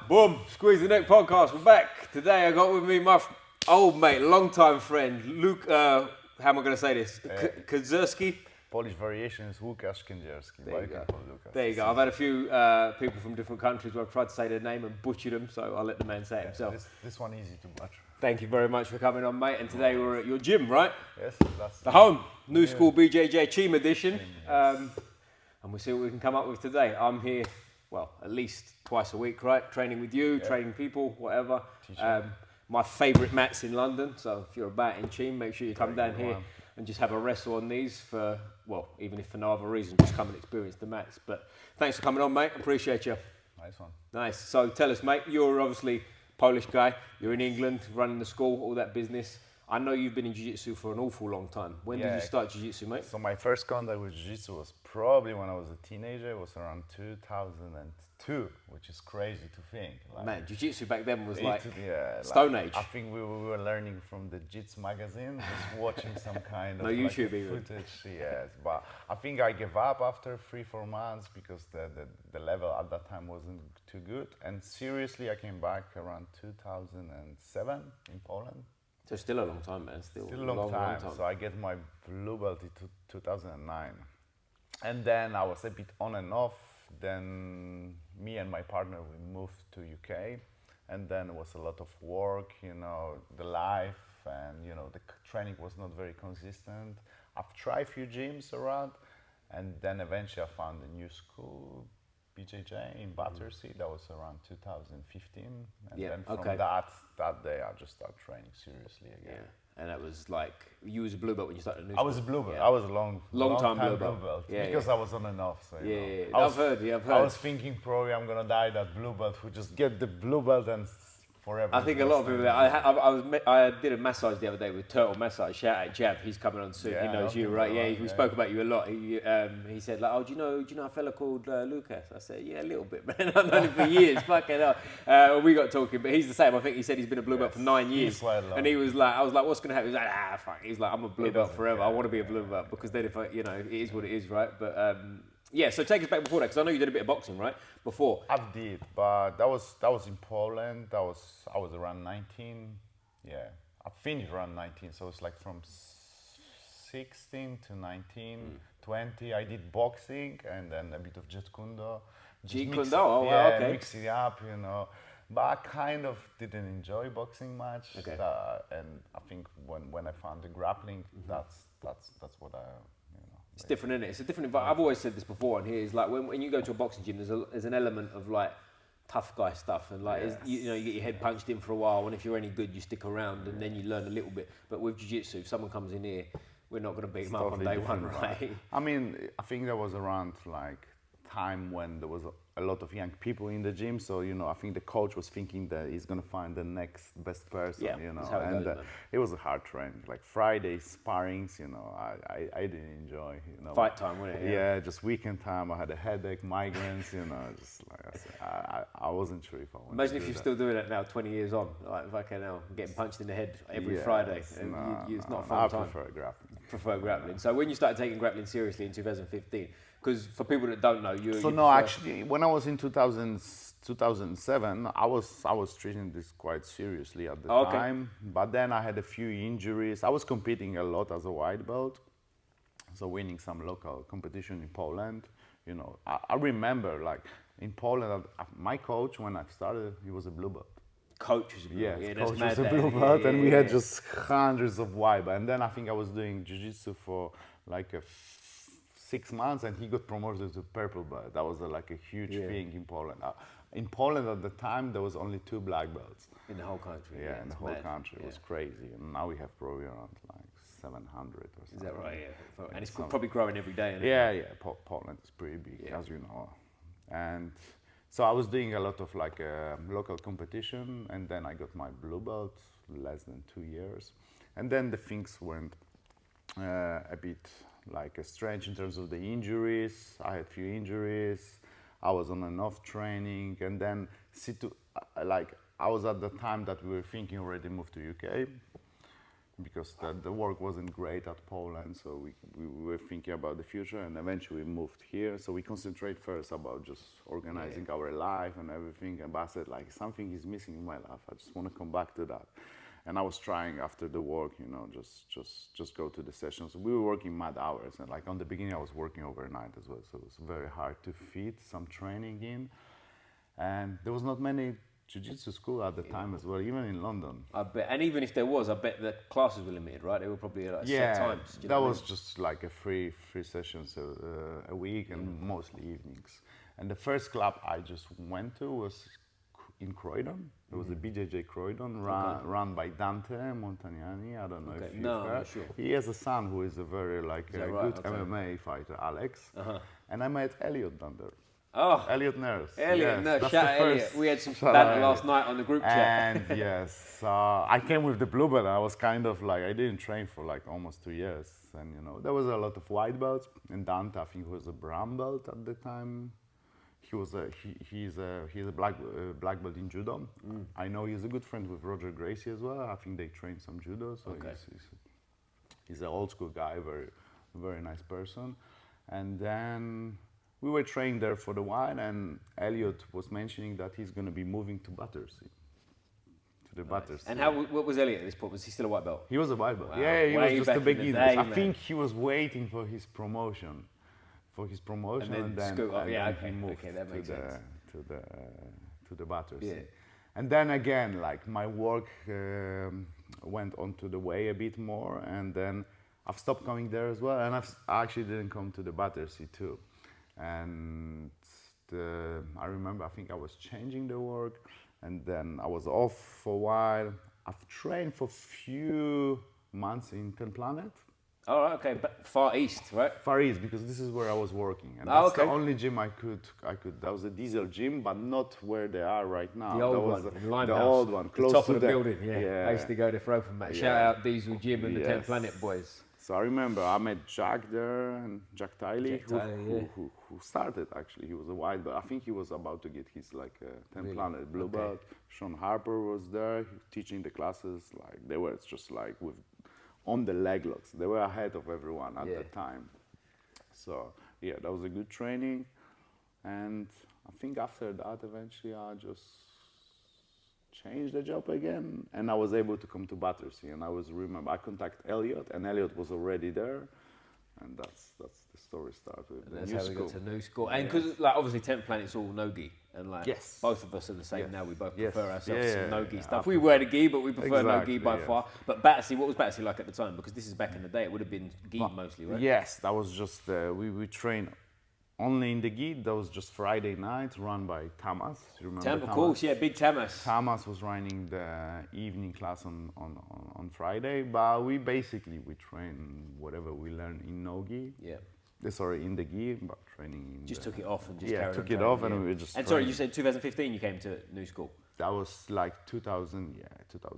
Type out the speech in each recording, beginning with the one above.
Boom, Squeeze the Neck podcast. We're back. Today I got with me my old mate, long-time friend, Luke, how am I going to say this? Kedzierski. Polish variation is Lukasz Kedzierski. There you go. There you go. I've had a few people from different countries where I've tried to say their name and butchered them, so I'll let the man say it himself. This one easy to butcher. Thank you very much for coming on, mate. And today we're at your gym, right? Yes, that's the home. Newschool Bjj Cheam edition. And we'll see what we can come up with today. I'm here, well, at least twice a week, right? Training with you, training people, whatever. My favourite mats in London, so if you're about in Cheam, make sure you come down here and just have a wrestle on these for, well, even if for no other reason, just come and experience the mats. But thanks for coming on, mate. Appreciate you. Nice one. Nice. So tell us, mate, you're obviously Polish guy. You're in England, running the school, all that business. I know you've been in Jiu-jitsu for an awful long time. When did you start Jiu-jitsu, mate? So my first contact with Jiu-jitsu was probably when I was a teenager. It was around 2002, which is crazy to think. Like, man, Jiu-jitsu back then was like Stone Age. I think we were learning from the Jits magazine, just watching some kind of YouTube footage. Yes, but I think I gave up after 3-4 months because the level at that time wasn't too good. And seriously, I came back around 2007 in Poland. So still a long time, man. Still a long time. So I get my blue belt in 2009. And then I was a bit on and off. Then me and my partner, we moved to UK. And then it was a lot of work, you know, the life and, you know, the training was not very consistent. I've tried a few gyms around. And then eventually I found a new school, BJJ in Battersea. That was around 2015. And then from that day, I just started training seriously again. Yeah. And that was like, you was a blue belt when you started Newschool? I was a blue belt. I was a long time blue belt. Yeah, because I was on and off. So, I've heard. I was thinking probably I'm going to die that blue belt, who just get the blue belt and forever. I think a lot of people. I did a massage the other day with Turtle Massage. Shout out Jav, he's coming on soon. He knows you, right? Yeah, we spoke about you a lot. He said like, oh, do you know a fella called Lukasz? I said, yeah, a little bit, man. I've known him for years. Fucking hell. We got talking, but he's the same. I think he said he's been a blue belt for 9 years. And he was like, I was like, what's gonna happen? He was like, fuck. He's like, I'm a blue belt forever. I want to be a blue belt because then if it is what it is, right? But yeah, so take us back before that, because I know you did a bit of boxing, right? Before. I did, but that was in Poland. I was around 19. Yeah, I finished around 19, so it's like from 16 to 19, 20. I did boxing and then a bit of Jeet Kune Do. Okay. Mix it up, you know. But I kind of didn't enjoy boxing much. Okay. And I think when I found the grappling, that's what I. It's different, isn't it? It's a different environment. I've always said this before, and here is like when you go to a boxing gym, there's an element of like tough guy stuff, and like you get your head punched in for a while, and if you're any good, you stick around, and then you learn a little bit. But with jiu-jitsu, if someone comes in here, we're not going to beat them up on day one, right? I mean, I think there was around like time when there was a lot of young people in the gym, so I think the coach was thinking that he's gonna find the next best person, that's how it goes, it was a hard training, like Friday sparrings, I didn't enjoy, fight time, wasn't it? Yeah, just weekend time. I had a headache, migraines, just like I said, I wasn't sure if I wanted. Imagine if you're still doing it now, 20 years on, like fucking hell, getting punched in the head every Friday. It's not a fun time. I prefer grappling. Prefer grappling. So when you started taking grappling seriously in 2015. Because for people that don't know, actually, when I was in 2007, I was treating this quite seriously at the time. But then I had a few injuries. I was competing a lot as a white belt, so winning some local competition in Poland. I remember like in Poland, my coach when I started, he was a blue belt. Coach was a blue belt. Coach was a blue belt, and we had just hundreds of white belts. And then I think I was doing jiu-jitsu for like 6 months, and he got promoted to purple belt. That was like a huge thing in Poland. In Poland at the time, there was only 2 black belts. In the whole country? Yeah, in the whole country. It was crazy. And now we have probably around like 700 or something. Is that right? Yeah. And it's probably growing every day, isn't it? Yeah. Poland is pretty big, as you know. And so I was doing a lot of like local competition, and then I got my blue belt less than 2 years. And then the things went a bit like strange in terms of the injuries. I had a few injuries. I was on and off training, and then like I was at the time that we were thinking already move to UK. because the work wasn't great at Poland, so we were thinking about the future, and eventually we moved here. So we concentrate first about just organizing our life and everything. And I said, like, something is missing in my life. I just want to come back to that. And I was trying after the work, you know, just go to the sessions. We were working mad hours, and like on the beginning, I was working overnight as well, so it was very hard to fit some training in. And there was not many Jiu-jitsu school at the time as well, even in London. I bet, and even if there was, I bet the classes were limited, right? They were probably like set times. That was just like a three sessions a week, and mostly evenings. And the first club I just went to was in Croydon. It was a BJJ Croydon, run by Dante Montagnani. I don't know if you've heard. Sure. He has a son who is a very good MMA fighter, Alex. And I met Elliot down there. Oh, Elliot Nurse. Elliot Nurse, shout out Elliot. We had some banter last night on the group chat. And yes, I came with the blue belt. I was kind of like, I didn't train for like almost 2 years. And you know, there was a lot of white belts. And Dante, I think, was a brown belt at the time. He's a black belt in judo. I know he's a good friend with Roger Gracie as well. I think they train some judo. So he's an old school guy, very nice person. And then we were training there for a while, and Elliot was mentioning that he's going to be moving to Battersea. Battersea. And what was Elliot at this point? Was he still a white belt? He was a white belt. Wow. Yeah, he was just a beginner. I man. think he was waiting for his promotion. And then he moved to the Battersea. Yeah. And then again, like my work went on to the way a bit more, and then I've stopped coming there as well, and I actually didn't come to the Battersea too. And I remember, I think I was changing the work, and then I was off for a while. I've trained for a few months in Ten Planet. Oh, okay, but Far East, right? Far East, because this is where I was working, and that's the only gym I could. That was a diesel gym, but not where they are right now. The old one, close the top to of the building. Yeah, I used to go there for open match. Shout out Diesel Gym and the Ten Planet boys. So I remember I met Jack there, and Jack Tiley, who started actually. He was a white belt. I think he was about to get his like Ten Planet blue belt. Sean Harper was there teaching the classes. Like they were just like on the leg locks. They were ahead of everyone at the time. So yeah, that was a good training. And I think after that, eventually I just changed the job again, and I was able to come to Battersea. And I contacted Elliot, and Elliot was already there, and that's the story started. And that's how we got to Newschool. And because like obviously 10th Planet's all no-gi, and like both of us are the same now. We both prefer ourselves some no-gi stuff. We wear the gi, but we prefer no-gi by far. But Battersea, what was Battersea like at the time? Because this is back in the day, it would have been gi mostly, right? Yes, that was just we trained only in the gi. That was just Friday night, run by Tamas. You remember Tamas? Of course, yeah, big Tamas. Tamas was running the evening class on Friday, but we train whatever we learn in no-gi. Yeah. In the gi, but training in took it off and just carried on. Took it off and we just. And sorry, you said 2015 you came to Newschool. That was like 2000.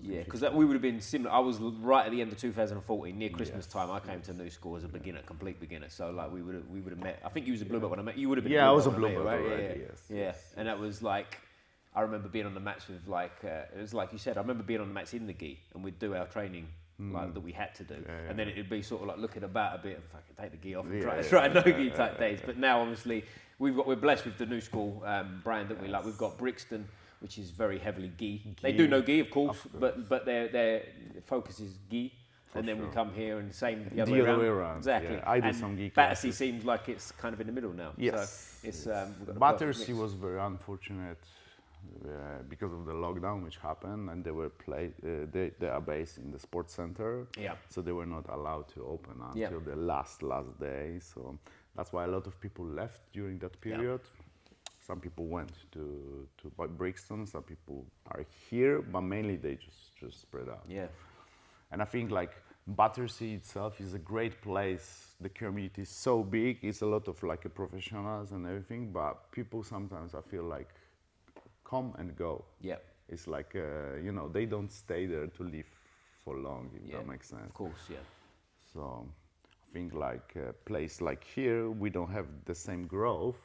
Yeah, because we would have been similar. I was right at the end of 2014, near Christmas time. I came to Newschool as a beginner, complete beginner. So like we would have met. I think you was a blue belt when I met you. Would have been. Yeah, I was a blue belt, right? Already, yes. And that was like, I remember being on the mats with like it was like you said. I remember being on the mats in the gi, and we'd do our training. Like that we had to do, and then it'd be sort of like looking about a bit and fucking take the gi off and try no-gi type days. But now obviously we're blessed with the Newschool brand that we like. We've got Brixton, which is very heavily gi. They do no gi, of course, but their focus is gi. And then we come here and the other way around. Exactly. Yeah, I do some gi. Battersea seems like it's kind of in the middle now. Yes. So it's Battersea was very unfortunate. Because of the lockdown which happened, and they are based in the sports center, so they were not allowed to open until the last day. So that's why a lot of people left during that period. Some people went to Brixton, some people are here, but mainly they just spread out. Yeah. And I think like Battersea itself is a great place. The community is so big, it's a lot of like professionals and everything, but people sometimes I feel like come and go. Yeah. It's like, they don't stay there to live for long, if that makes sense. Of course, yeah. So I think like a place like here, we don't have the same growth,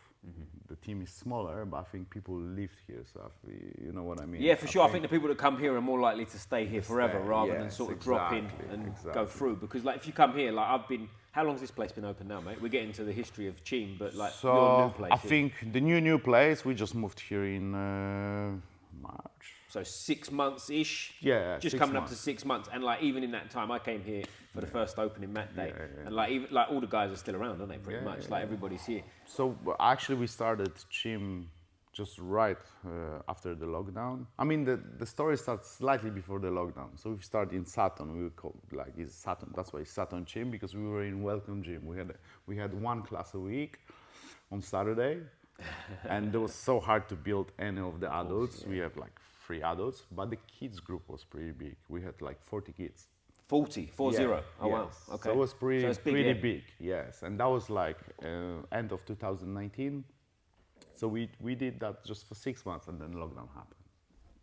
The team is smaller, but I think people live here, so you know what I mean? Yeah, for sure. I think the people that come here are more likely to stay here forever rather than sort of drop in and go through. Because like if you come here, like I've been, how long has this place been open now, mate? We're getting to the history of Cheam, but like your new place. I think the new place, we just moved here in March. So 6 months-ish? Yeah, just coming up to 6 months. And like even in that time, I came here for the first opening mat day. And like even like all the guys are still around, aren't they, pretty much? Like everybody's here. So actually we started Cheam just right after the lockdown. I mean, the story starts slightly before the lockdown. So we started in Saturn. We call like it's Saturn. That's why it's Saturn Cheam, because we were in Welcome Gym. We had one class a week on Saturday, and it was so hard to build any of the adults. We have like 3 adults, but the kids group was pretty big. We had like 40 kids. 40? Oh, wow. Okay. So it was pretty big, big, yes. And that was like end of 2019. So we did that just for 6 months, and then lockdown happened.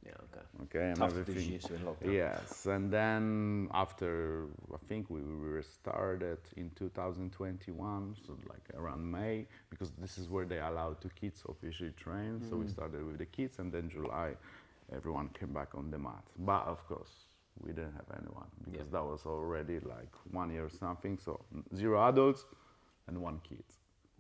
Yeah, okay. Okay, and tough everything. To do jiu-jitsu in lockdown. Yes, and then after, I think we restarted in 2021, so like around May, because this is where they allowed 2 kids officially train. So we started with the kids, and then July, everyone came back on the mat. But of course, we didn't have anyone, because that was already like 1 year or something. So 0 adults and 1 kid.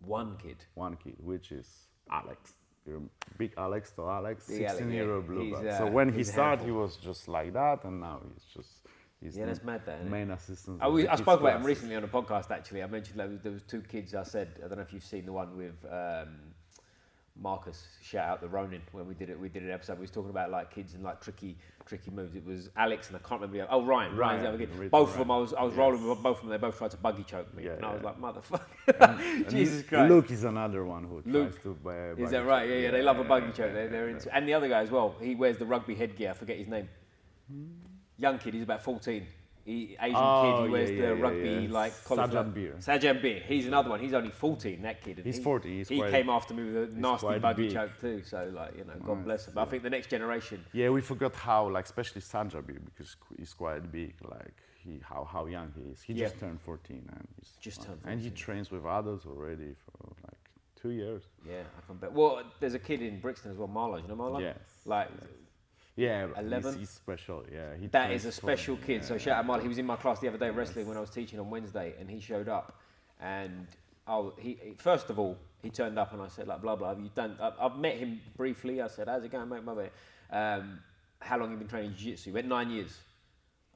1 kid? 1 kid, which is Alex. You're big Alex, to Alex, big 16-year-old blue belt. So when he started, he was just like that, and now he's that's mad, that, isn't main it? assistant. I spoke about him recently on a podcast, actually. I mentioned like, there was 2 kids. I said, I don't know if you've seen the one with Marcus, shout out the Ronin, when we did an episode. We was talking about like kids and like tricky moves. It was Alex and I can't remember the other. Oh, Ryan's the other kid. Both of them, I was rolling with both of them. They both tried to buggy choke me, and I was like, motherfucker, Jesus Christ. Luke is another one who tries to. Is that right? Yeah. They love a buggy choke. They're into. And the other guy as well. He wears the rugby headgear. I forget his name. Young kid. He's about 14. Asian kid, he wears the rugby like college. Sajjan Bjj. He's another one. He's only 14. That kid. He's 40. He came after me with a nasty buggy choke too. So like God bless him. But I think the next generation. Yeah, we forgot how like especially Sajjan Bjj, because he's quite big. Like how young he is. He just turned 14 and he's just turned 14. And he trains with adults already for like 2 years. Yeah, I can bet. Well, there's a kid in Brixton as well, Marlo. You know Marlo? Yes. Like. Yeah, 11. He's special. Yeah, that is a special kid. So shout out Marley. He was in my class the other day wrestling when I was teaching on Wednesday, and he showed up. And he first of all he turned up, and I said like blah blah. Have you done? I've met him briefly. I said, how's it going, mate? How long have you been training jiu-jitsu? He went 9 years.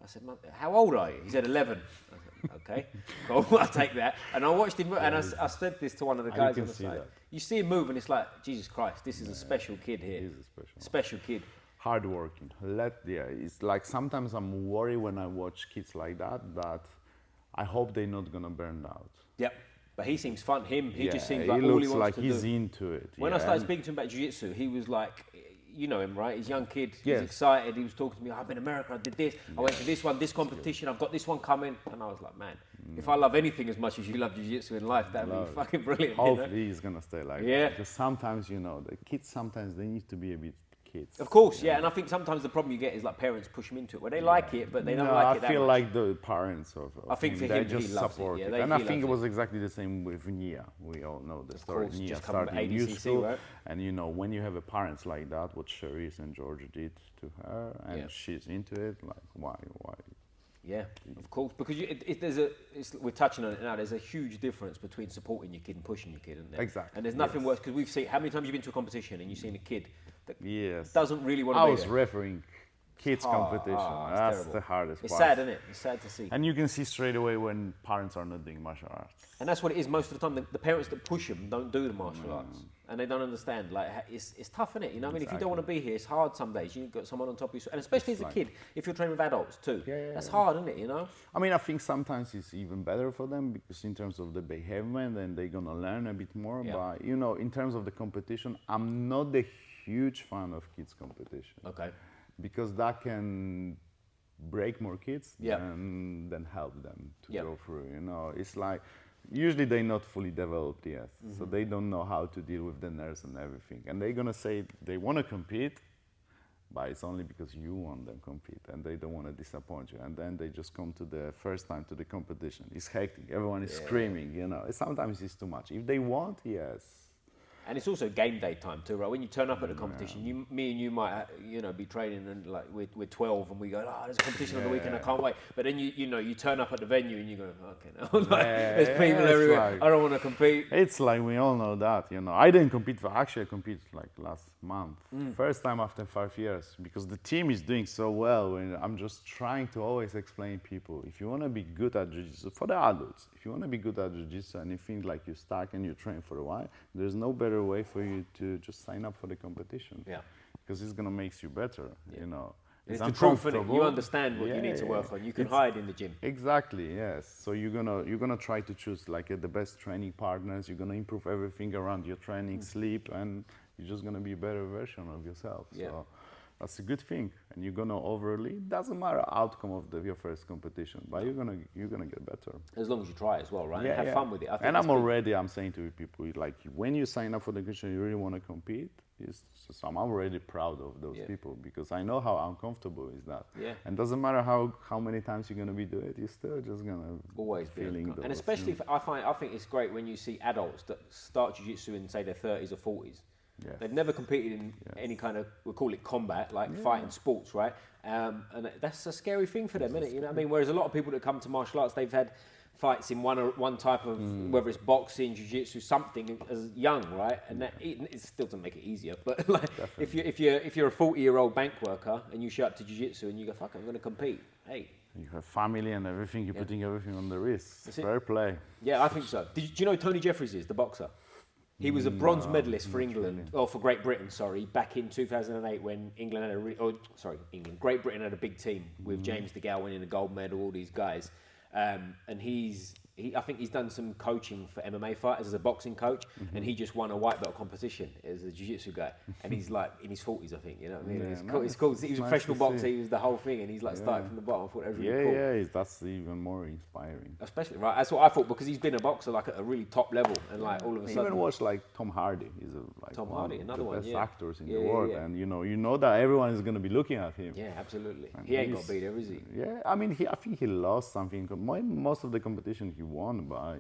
I said, how old are you? He said 11. I said, okay, cool. I'll take that. And I watched him, and I said this to one of the guys on the side. You see him move, and it's like, Jesus Christ, this is a special kid here. He's a special kid. Hardworking. It's like sometimes I'm worried when I watch kids like that I hope they're not gonna burn out. Yep. But he seems fun. He just seems he like all he wants like to he's do. into it. When I started speaking to him about jiu-jitsu, he was like, you know him, right? He's a young kid. He's excited. He was talking to me. I'm in America. I did this. I went to this competition. I've got this one coming. And I was like, man, if I love anything as much as you love jiu-jitsu in life, that'd be fucking brilliant. Hopefully he's gonna stay like that. Because sometimes, the kids sometimes they need to be a bit. Kids. Of course, and I think sometimes the problem you get is like parents push them into it, where they like it, but they don't like it that much. I feel like the parents of I think for him, just he loves support it. it. And I think it was exactly the same with Nia. We all know the story. Nia started in Newschool, right? And when you have a parents like that, what Cherise and George did to her, and she's into it, like why? Yeah, of course, because we're touching on it now. There's a huge difference between supporting your kid and pushing your kid, isn't there? Exactly. And there's nothing worse, because we've seen how many times you've been to a competition and you've seen a kid that Yes. doesn't really want to be there. I was refereeing kids competition. That's terrible. The hardest part. It's sad, isn't it? It's sad to see. And you can see straight away when parents are not doing martial arts. And that's what it is most of the time. The parents that push them don't do the martial arts. And they don't understand. Like, it's tough, isn't it? You know what I mean? If you don't want to be here, it's hard some days. You've got someone on top of you. And especially as a kid, if you're training with adults too. That's hard, isn't it, you know? I mean, I think sometimes it's even better for them because in terms of the behavior, then they're going to learn a bit more. But, in terms of the competition, I'm not a huge fan of kids competition. Okay. Because that can break more kids than help them to go through. It's like usually they're not fully developed yet, so they don't know how to deal with the nerves and everything. And they're gonna say they want to compete, but it's only because you want them to compete, and they don't want to disappoint you. And then they just come to the first time to the competition. It's hectic. Everyone is screaming. Sometimes it's too much. If they want, yes. And it's also game day time too, right? When you turn up at the competition, me and you might, be training and like we're 12 and we go, there's a competition on the weekend, I can't wait. But then you turn up at the venue and you go, okay, now there's people everywhere. I don't want to compete. It's like we all know that, I didn't compete I competed like last month, first time after 5 years, because the team is doing so well. And I'm just trying to always explain people, if you want to be good at jiu-jitsu, for the adults, if you want to be good at jiu-jitsu and you think like you're stuck and you train for a while, there's no better way for you to just sign up for the competition. Yeah. Because it's gonna make you better, It's the truth, innit? You understand what you need to work on. You can hide in the gym. Exactly, yes. So you're gonna try to choose like the best training partners. You're gonna improve everything around your training, sleep, and you're just gonna be a better version of yourself. Yeah. So that's a good thing. And you're gonna doesn't matter outcome of your first competition, but you're gonna get better. As long as you try as well, right? Yeah, and have fun with it. I think and I'm saying to people, like when you sign up for the competition, you really want to compete. I'm already proud of those people, because I know how uncomfortable is that. Yeah. And doesn't matter how many times you're gonna be doing it, you're still just gonna always feeling those. And especially, I think it's great when you see adults that start jiu-jitsu in say their 30s or 40s. Yes. They've never competed in any kind of, we'll call it combat, like fighting sports, right? And that's a scary thing for them, isn't it? You know what I mean? Whereas a lot of people that come to martial arts, they've had fights in one type of, whether it's boxing, jiu-jitsu, something as young, right? And that it still doesn't make it easier. But like, if you're a 40-year-old bank worker and you show up to jiu-jitsu and you go, fuck, I'm going to compete. Hey. You have family and everything. You're putting everything on the wrist. Fair play. Yeah, I think so. Do you know who Tony Jeffries is, the boxer? He was a bronze medalist for England, or for Great Britain, sorry, back in 2008 when Great Britain had a big team with James DeGale winning the gold medal, all these guys. And I think he's done some coaching for MMA fighters as a boxing coach, and he just won a white belt competition as a jiu-jitsu guy. And he's like in his 40s, I think, you know what I mean? It's cool. He was a professional boxer, he was the whole thing, and he's like starting from the bottom. I thought that was really cool. Yeah, that's even more inspiring. Especially, right, that's what I thought, because he's been a boxer like at a really top level, and like all of a sudden. Even watch like Tom Hardy, he's Tom Hardy, another one, the best actors in the world, and you know that everyone is going to be looking at him. Yeah, absolutely. And he ain't got beat there, is he? Yeah, I mean, I think he lost something. Most of the competition he won by,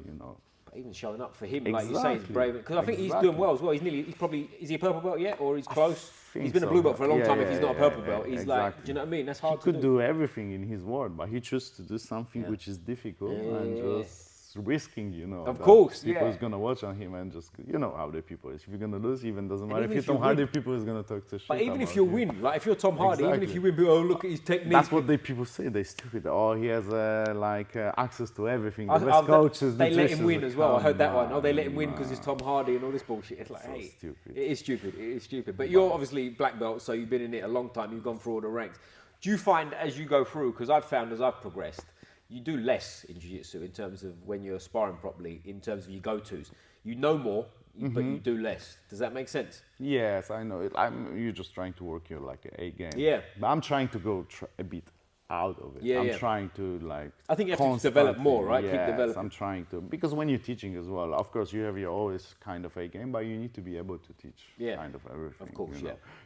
But even showing up for him, like you say, is brave. Because I think he's doing well as well. Is he a purple belt yet, or he's close? He's been a blue belt for a long time. If he's not a purple belt, he's like, do you know what I mean? That's hard to do. He could do everything in his world, but he chose to do something which is difficult and just risking, Of course, people's gonna watch on him and just, how the people is. If you're gonna lose, even doesn't matter. If you're Tom Hardy, people is gonna talk to shit. But even if you win, like if you're Tom Hardy, even if you win, look at his technique. That's what people say. They're stupid. Oh, he has access to everything. The best coaches. They let him win as well. I heard that one. Oh, they let him win because it's Tom Hardy and all this bullshit. It's like, hey, stupid. It is stupid. It is stupid. But you're obviously black belt, so you've been in it a long time. You've gone through all the ranks. Do you find as you go through? Because I've found as I've progressed, you do less in jiu-jitsu in terms of when you're sparring properly, in terms of your go-tos. You know more, but you do less. Does that make sense? Yes, I know. You're just trying to work your like A game. Yeah. But I'm trying to go a bit out of it. I'm trying to I think you have to develop more, right? Yes, keep developing. I'm trying to, because when you're teaching as well, of course you have your always kind of A game, but you need to be able to teach kind of everything. Of course,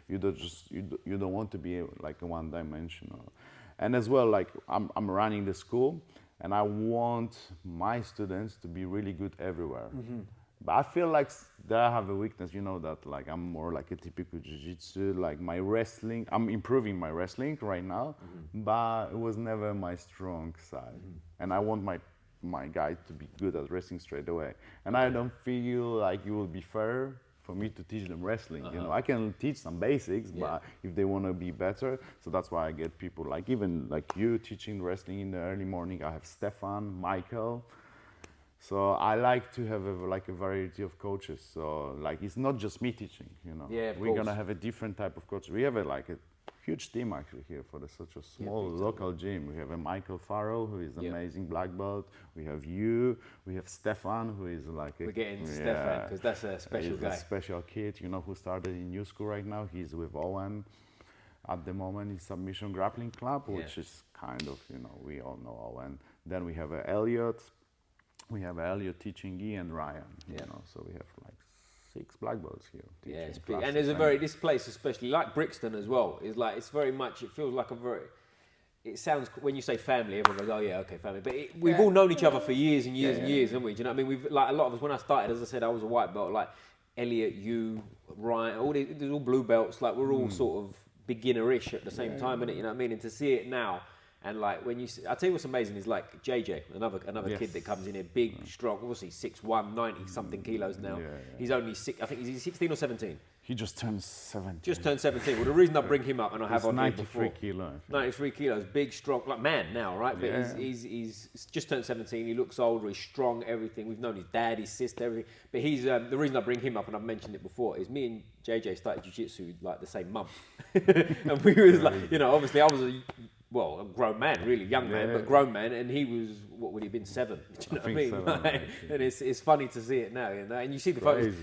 You don't want to be like a one-dimensional. And as well, like I'm running the school, and I want my students to be really good everywhere. But I feel like that I have a weakness, that like I'm more like a typical jiu-jitsu, like my wrestling, I'm improving my wrestling right now, but it was never my strong side. And I want my guys to be good at wrestling straight away. And I don't feel like it will be fair for me to teach them wrestling. I can teach some basics, but if they want to be better, so that's why I get people like even like you teaching wrestling in the early morning. I have Stefan, Michael. So I like to have a variety of coaches. So like it's not just me teaching, Yeah, we're gonna have a different type of coach. We have a huge team actually here for such a small local gym. We have a Michael Farrell, who is amazing black belt. We have you. We have Stefan, who is like we're getting Stefan because that's a special guy. A special kid, who started in Newschool right now. He's with Owen at the moment in Submission Grappling Club, which is kind of, we all know Owen. Then we have Elliot. We have Elliot teaching E and Ryan. So we have like 6 black belts here. Yeah, it's big. And there's this place especially, like Brixton as well, is like, it's very much, it feels like it sounds, when you say family, everyone goes, oh yeah, okay, family. But we've all known each other for years and years and years, haven't we? Do you know what I mean? We've, like a lot of us, when I started, as I said, I was a white belt, like Elliot, you, Ryan, there's all blue belts. Like we're all sort of beginner-ish at the same time, innit? You know what I mean? And to see it now, and like when you, I'll tell you what's amazing is like JJ, another kid that comes in here, big, strong, obviously 6'1", 90 something kilos now. He's only I think he's 16 or 17. He just turned 17. Just turned 17. Well, the reason I bring him up, and I have on 93 kilos. 93 kilos, big, strong, like man now, right? But he's just turned 17. He looks older. He's strong. Everything. We've known his dad, his sister, everything. But he's the reason I bring him up, and I've mentioned it before, is me and JJ started jiu-jitsu like the same month, and we was like, you know, obviously I was a grown man, really young man, but grown man, and he was, what would he have been, 7? Do you know what I mean? 7, like, and it's funny to see it now, you know. And you see the photos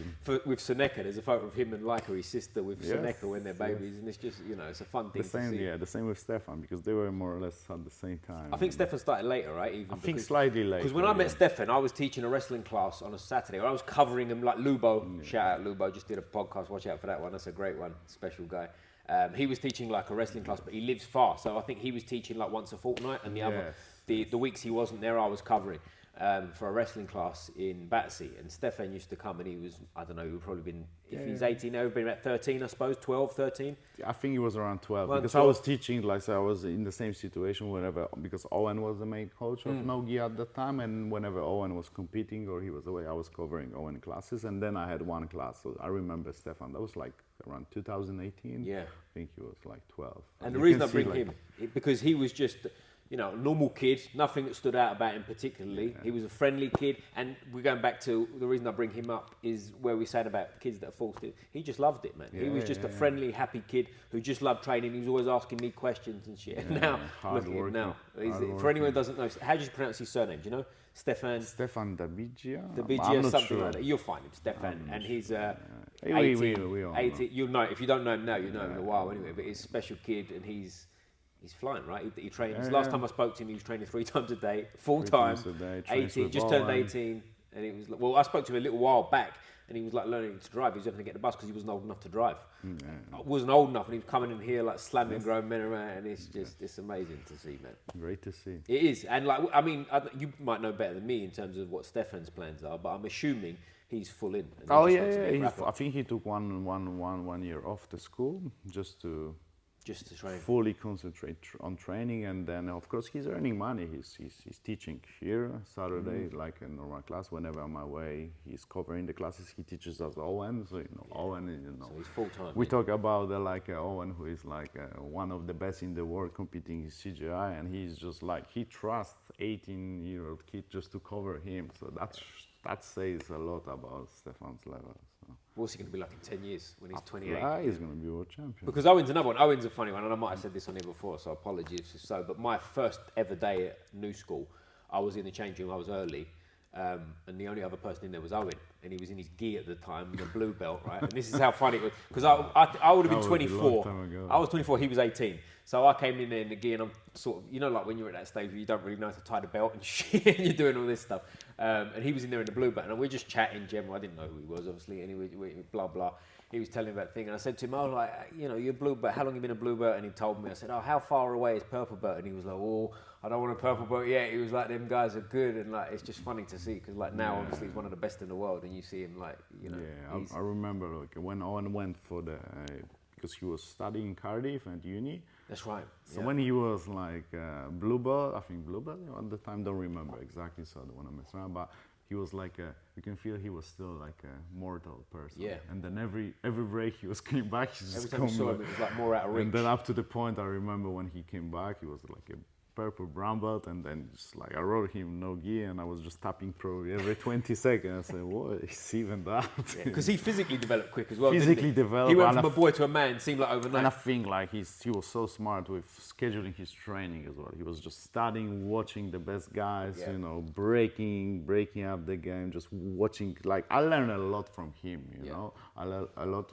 with Seneca. There's a photo of him and Leica, his sister, with Seneca when they're babies, and it's just, you know, it's a fun thing to see. Yeah, the same with Stefan, because they were more or less at the same time. I think Stefan started later, right? I think slightly later. Because when I met Stefan, I was teaching a wrestling class on a Saturday. I was covering him like Lubo. Shout out Lubo, just did a podcast. Watch out for that one. That's a great one. Special guy. He was teaching like a wrestling class, but he lives far, so I think he was teaching like once a fortnight, and the weeks he wasn't there, I was covering for a wrestling class in Battersea. And Stefan used to come, and he was, I don't know, he would probably been, if he's 18 now, he'd been about 13, I suppose, 12, 13. I think he was around 12, because 12. I was teaching, like so I was in the same situation whenever, because Owen was the main coach of no-gi at the time, and whenever Owen was competing or he was away, I was covering Owen classes, and then I had one class. So I remember Stefan, that was like around 2018. Yeah. I think he was like 12. And the reason I bring him, because he was just, you know, a normal kid, nothing that stood out about him particularly. Yeah. He was a friendly kid, and we're going back to the reason I bring him up is where we said about kids that are forced to. He just loved it, man. He was just a friendly, happy kid who just loved training. He was always asking me questions and shit. And now, look at him now. For anyone who doesn't know, how do you pronounce his surname? Do you know? Stefan Bjj. Bjj, something like that. You'll find him, Stefan, and he's 18. You'll know if you don't know him now. You know him in a while anyway. But he's a special kid, and he's flying, right? He trains. Last time I spoke to him, he was training 3 times a day, full time. 18, just turned 18, and he was. Well, I spoke to him a little while back, and he was like learning to drive. He was having to get the bus because he wasn't old enough to drive. I wasn't old enough, and he was coming in here like slamming grown men around, and it's amazing to see, man. Great to see. It is, and like I mean, you might know better than me in terms of what Stefan's plans are, but I'm assuming he's full in. I think he took one year off the school just to train, fully concentrate on training, and then of course he's earning money. He's teaching here Saturday, like a normal class. Whenever I'm away, he's covering the classes. He teaches us Owen, so Owen, So he's full time. We talk about Owen, who is like one of the best in the world competing in CJI, and he's just like he trusts 18-year-old kid just to cover him. So that says a lot about Stefan's level. So. What's he going to be like in 10 years when he's 28? He's going to be world champion. Because Owen's another one. Owen's a funny one, and I might have said this on here before, so apologies if so. But my first ever day at Newschool, I was in the change room, I was early, and the only other person in there was Owen, and he was in his gi at the time, the blue belt, right? And this is how funny it was, because I would have been 24. I was 24, he was 18. So I came in there in the gi, and I'm sort of, you know, like when you're at that stage where you don't really know how to tie the belt and shit, and you're doing all this stuff. And he was in there in the blue belt, and we're just chatting general. I didn't know who he was, obviously. Anyway, blah, blah. He was telling me about the thing, and I said to him, I was like, you know, you're blue belt. How long have you been a blue belt? And he told me. I said, how far away is purple belt? And he was like, I don't want a purple belt yet. He was like, them guys are good, and like, it's just funny to see, because like now, obviously, he's one of the best in the world, and you see him like, you know. Yeah, I remember like when Owen went for the, because he was studying Cardiff at uni. That's right. So when he was like blue belt, I think blue belt at the time, don't remember exactly, so I don't want to mess around, but he was like you can feel he was still like a mortal person. Yeah. And then every break he was coming back, he just every time you saw him, it was like more out of reach. And then up to the point, I remember when he came back, he was like a purple brown belt, and then just like I wrote him no gi, and I was just tapping pro every 20 seconds. I said, what is even that? Because he physically developed quick as well. Physically developed. He went from a boy to a man, seemed like overnight. And I think like he was so smart with scheduling his training as well. He was just studying, watching the best guys, you know, breaking up the game, just watching. Like I learned a lot from him, you know. I learned a lot,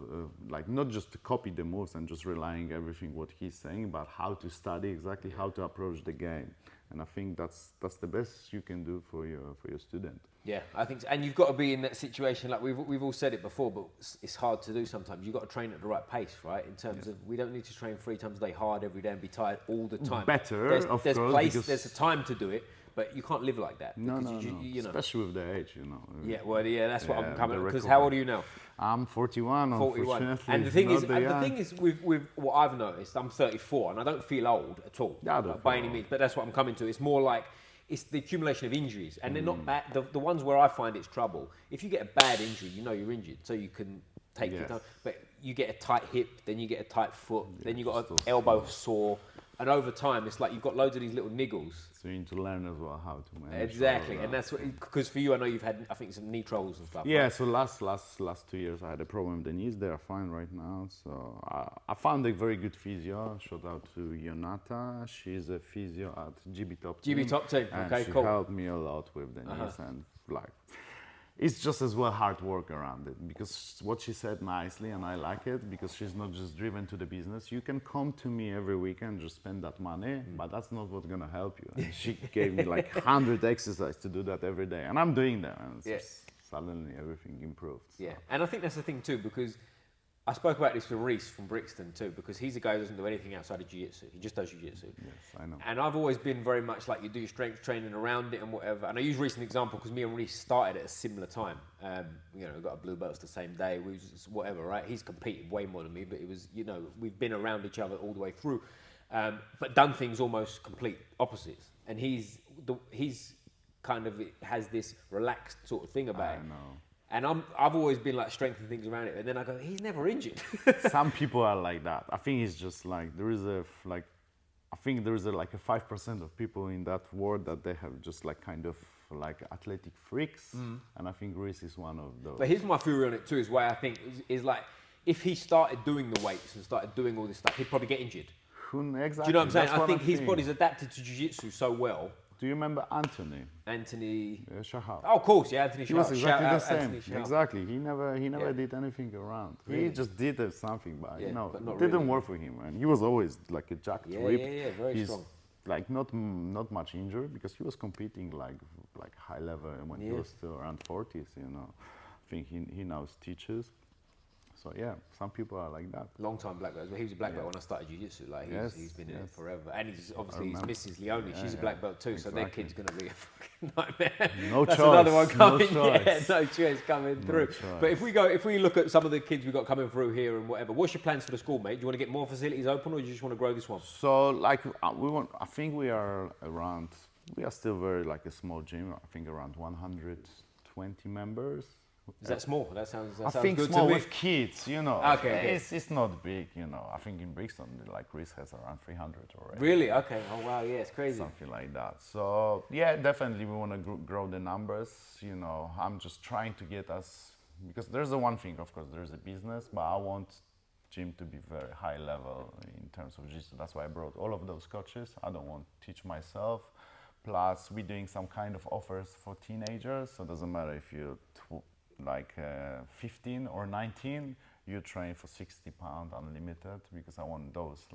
like not just to copy the moves and just relying everything what he's saying, but how to study exactly how to approach the game. And I think that's the best you can do for your student. Yeah, I think so. And you've got to be in that situation, like we've all said it before, but it's hard to do sometimes. You've got to train at the right pace, right? In terms of, we don't need to train 3 times a day hard every day and be tired all the time. Better, of course. There's a time to do it, but you can't live like that. No. You know. Especially with the age, you know. Yeah, well, yeah, that's what I'm coming. Because how old are you now? I'm 41, unfortunately. And the thing is, with what I've noticed, I'm 34, and I don't feel old at all, by any means. But that's what I'm coming to. It's more like, it's the accumulation of injuries, and they're not bad. The ones where I find it's trouble, if you get a bad injury, you know you're injured, so you can take your time. But you get a tight hip, then you get a tight foot, then you got an elbow sore, and over time, it's like you've got loads of these little niggles. So you need to learn as well how to manage. Exactly, and that's what, because for you, I know you've had, I think, some knee troubles and stuff. Yeah, right? so last 2 years I had a problem with the knees. They are fine right now. So I found a very good physio. Shout out to Yonata. She's a physio at GB Top Team. GB Top Team. And Okay, she cool. helped me a lot with the knees and like. It's just as well hard work around it, because what she said nicely, and I like it, because she's not just driven to the business. You can come to me every weekend, just spend that money, but that's not what's gonna help you. And she gave me like 100 exercises to do that every day, and I'm doing them, and just suddenly everything improved. So. Yeah, and I think that's the thing too, because I spoke about this with Reese from Brixton too, because he's a guy who doesn't do anything outside of jiu-jitsu. He just does jiu-jitsu. Yes, I know. And I've always been very much like, you do your strength training around it and whatever. And I use Reese as an example because me and Reese started at a similar time. You know, we got a blue belts the same day. We was whatever, right? He's competed way more than me, but it was, you know, we've been around each other all the way through, but done things almost complete opposites. And he's kind of has this relaxed sort of thing about it. I know. And I've always been like strengthening things around it, and then I go, he's never injured. Some people are like that. I think it's just like there is a 5% of people in that world that they have just like kind of like athletic freaks, and I think Reese is one of those. But here's my theory on it too, is why I think is like, if he started doing the weights and started doing all this stuff, he'd probably get injured. Exactly. Do you know what I'm saying? I think his body's adapted to jiu-jitsu so well. Do you remember Anthony? Anthony Shahab. Oh, of course, yeah, Anthony Shahab. He was exactly the same. Anthony Shahab. Exactly. He never did anything around. Really? He just did something, but you know, but not it didn't really. work for him. And he was always like a jacked rip. Yeah, very He's strong. like not much injured, because he was competing like high level when he was still around 40s. You know, I think he now teaches. So yeah, some people are like that. Long time black belt. He was a black belt when I started jiu-jitsu. Like he's been in it forever, and he's obviously his missus Leonie. She's a black belt too, so their kid's gonna be a fucking nightmare. No That's choice. another one coming. No choice. Yeah, no choice coming through. Choice. But if we look at some of the kids we've got coming through here and whatever, what's your plans for the school, mate? Do you want to get more facilities open, or do you just want to grow this one? So like I think we are still very like a small gym. I think around 120 members. Is that small? That sounds I sounds think good small to me. with kids, you know. Okay. It's not big, you know. I think in Brixton, like Reese has around 300 already. Really? Okay. Oh wow, yeah, it's crazy. Something like that. So yeah, definitely we want to grow the numbers. You know, I'm just trying to get us, because there's the one thing, of course, there's a business, but I want gym to be very high level in terms of jiu-jitsu. That's why I brought all of those coaches. I don't want to teach myself. Plus, we're doing some kind of offers for teenagers, so it doesn't matter if you're 15 or 19, you train for £60 unlimited, because I want those.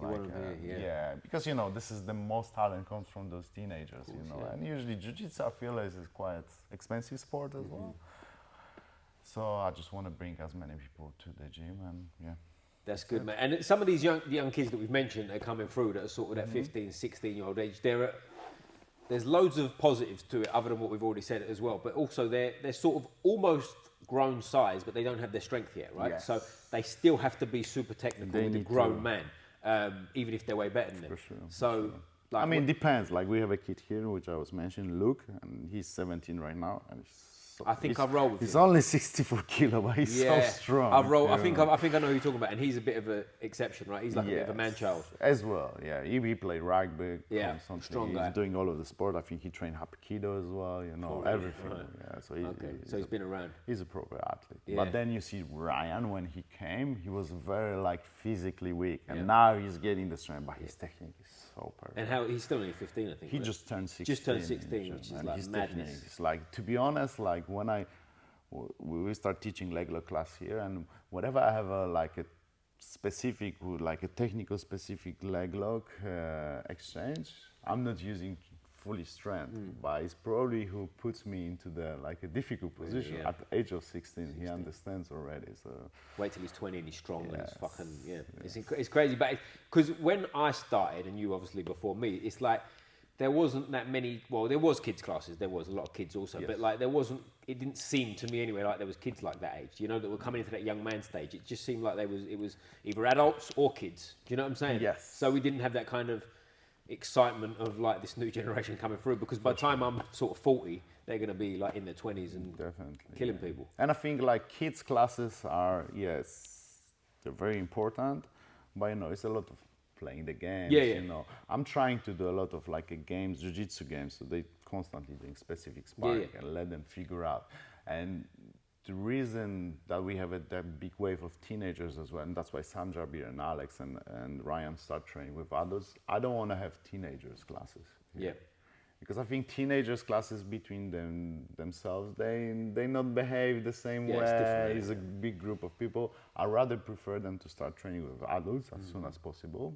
Because you know, this is the most talent comes from those teenagers, course, you know. Yeah. And usually jiu-jitsu, I feel is quite expensive sport as well. So I just want to bring as many people to the gym, and yeah. That's good, man. And some of these young kids that we've mentioned are coming through that are sort of that 15, 16-year-old age. There's loads of positives to it, other than what we've already said as well. But also they're sort of almost grown size, but they don't have their strength yet, right? Yes. So they still have to be super technical with a grown man, even if they're way better than them. For sure. So, like, I mean, it depends. Like we have a kid here, which I was mentioning, Luke, and he's 17 right now, and I think I've rolled with him. He's only 64 kilo, but he's so strong. I've rolled. I think I know who you're talking about, and he's a bit of an exception, right? He's like a bit of a man-child. As well, yeah. He played rugby. Yeah, strong guy. He's doing all of the sport. I think he trained Hapkido as well. You know, everything. Right. Yeah, so he's been around. He's a proper athlete. Yeah. But then you see Ryan, when he came, he was very like physically weak, and now he's getting the strength. But his technique is so perfect. And he's still only 15, I think. He just turned 16. Just turned 16, which is like madness. It's like, to be honest, like when we start teaching leg lock class here, and whenever I have a technical specific leg lock exchange, I'm not using fully strength, but it's probably who puts me into the like a difficult position. Yeah. At the age of 16, he understands already. So wait till he's 20 and he's strong and he's fucking It's crazy, but because when I started and you obviously before me, it's like there wasn't that many. Well, there was kids classes. There was a lot of kids also, but like there wasn't. It didn't seem to me anyway like there was kids like that age. You know, that were coming into that young man stage. It just seemed like it was either adults or kids. Do you know what I'm saying? Yes. So we didn't have that kind of excitement of like this new generation coming through, because by the time I'm sort of 40, they're going to be like in their 20s and definitely killing people. And I think like kids classes are they're very important, but you know it's a lot of playing the games. You know, I'm trying to do a lot of like games, jiu-jitsu games, so they constantly doing specific sparring and let them figure out. And the reason that we have that big wave of teenagers as well, and that's why Sam Jabir and Alex and Ryan start training with adults. I don't want to have teenagers classes here. Because I think teenagers classes between themselves, they not behave the same way. It's a big group of people. I rather prefer them to start training with adults as soon as possible,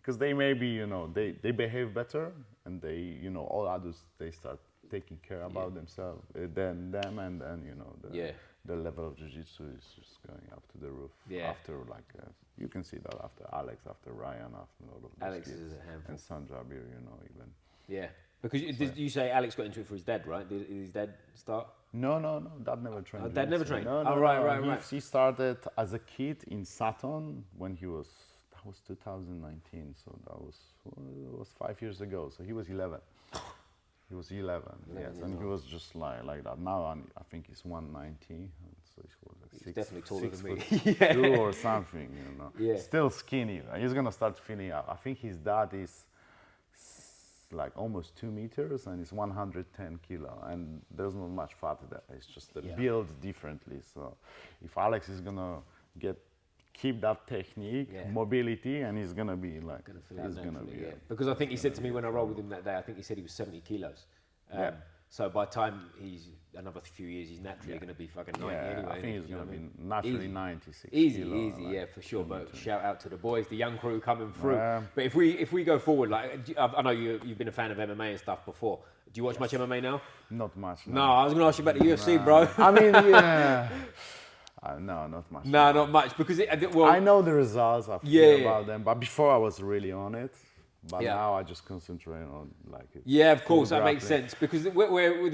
because they maybe, you know, they behave better, and they, you know, all adults, they start taking care about themselves, them, and you know, the level of jiu-jitsu is just going up to the roof. After like, you can see that after Alex, after Ryan, after all of those Alex kids, is a handful. and Sam Jabir, you know, even. Yeah. Because did you say Alex got into it for his dad, right? Did his dad start? No, Dad never trained. Dad never trained? No, right. He started as a kid in Saturn when that was 2019, so that was 5 years ago. So he was 11. He was 11, yes, and he was just like that. Now I think he's 190, so he's like definitely taller than me. 6'2" or something, you know. Yeah. Still skinny. He's gonna start filling up. I think his dad is like almost 2 meters and it's 110 kilo, and there's not much fat there. It's just the build differently. So if Alex is gonna keep that technique, mobility, and he's gonna be like, he's gonna be. Because I think he said to me when I rolled with him that day, I think he said he was 70 kilos. So by the time he's another few years, he's naturally going to be fucking 90 anyway. I think he's going to be naturally 96 Easy, kilo, for sure. But shout out to the boys, the young crew coming through. But if we go forward, like I know you've been a fan of MMA and stuff before. Do you watch much MMA now? Not much. No, I was going to ask you about the UFC, bro. I mean, no, not much. No, not much, because I know the results. I hear about them, but before I was really on it. But now I just concentrate on like it. Yeah, of course, that makes sense. Because the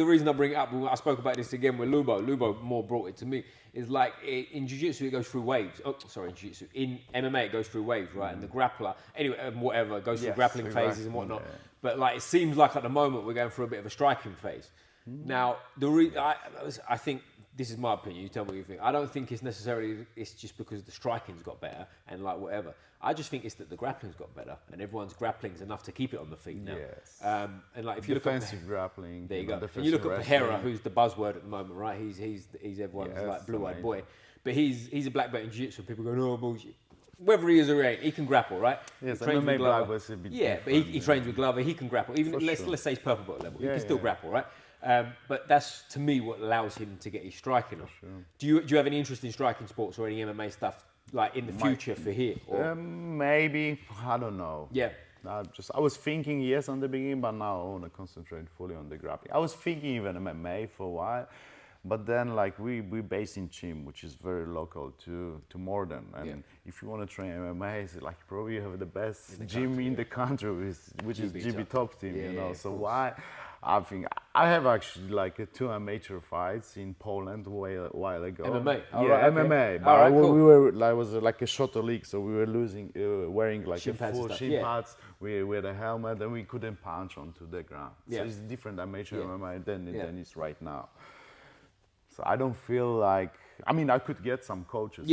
reason I bring it up, I spoke about this again with Lubo. Lubo more brought it to me. Is like in jiu-jitsu it goes through waves. Oh, sorry, in jiu-jitsu. In MMA it goes through waves, right? And the grappler, anyway, whatever, it goes through grappling phases and whatnot. Yeah. But like it seems like at the moment we're going through a bit of a striking phase. Now, I think. This is my opinion, you tell me what you think. I don't think it's necessarily, it's just because the striking's got better and like whatever. I just think it's that the grappling's got better and everyone's grappling's enough to keep it on the feet now. Yes. And like if you look at defensive grappling. There you go. And you look at Pereira, who's the buzzword at the moment, right? He's everyone's like blue-eyed boy. But he's a black belt in jiu-jitsu and people go, no, bullshit. Whether he is or he ain't, he can grapple, right? Yes, MMA black belt's a bit but he trains with Glover, he can grapple. Even let's say he's purple belt level, he can still grapple, right? But that's, to me, what allows him to get his striking off. Sure. Do you have any interest in striking sports or any MMA stuff like in the future for here? Or? Maybe, I don't know. Yeah. I was thinking yes on the beginning, but now I want to concentrate fully on the grappling. I was thinking even MMA for a while, but then like we're based in Cheam, which is very local to Morden, and if you want to train MMA, it's like probably you have the best gym in the country, which is GB Top Team, you know. So why? I think I have actually like 2 amateur fights in Poland a while ago. MMA? MMA. But cool. we were like, it was like a shorter league, so we were wearing like shin a full shin pads. We had a helmet and we couldn't punch onto the ground. So it's different amateur MMA than it's right now. So I don't feel like, I mean, I could get some coaches.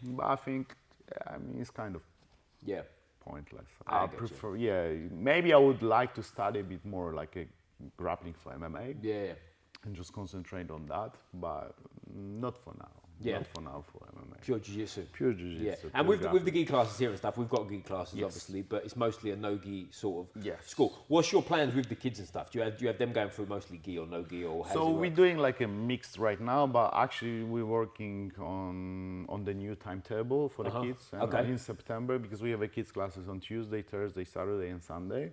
But I think, it's kind of pointless. I prefer, maybe I would like to study a bit more like a grappling for MMA. And just concentrate on that, but not for now. Not for now for MMA. Pure jiu-jitsu. Pure jiu-jitsu. And with the gi classes here and stuff, we've got gi classes obviously, but it's mostly a no gi sort of school. What's your plans with the kids and stuff? Do you have them going through mostly gi or no gi, or how So we're doing like a mix right now, but actually we're working on the new timetable for the kids in September, because we have a kids classes on Tuesday, Thursday, Saturday and Sunday.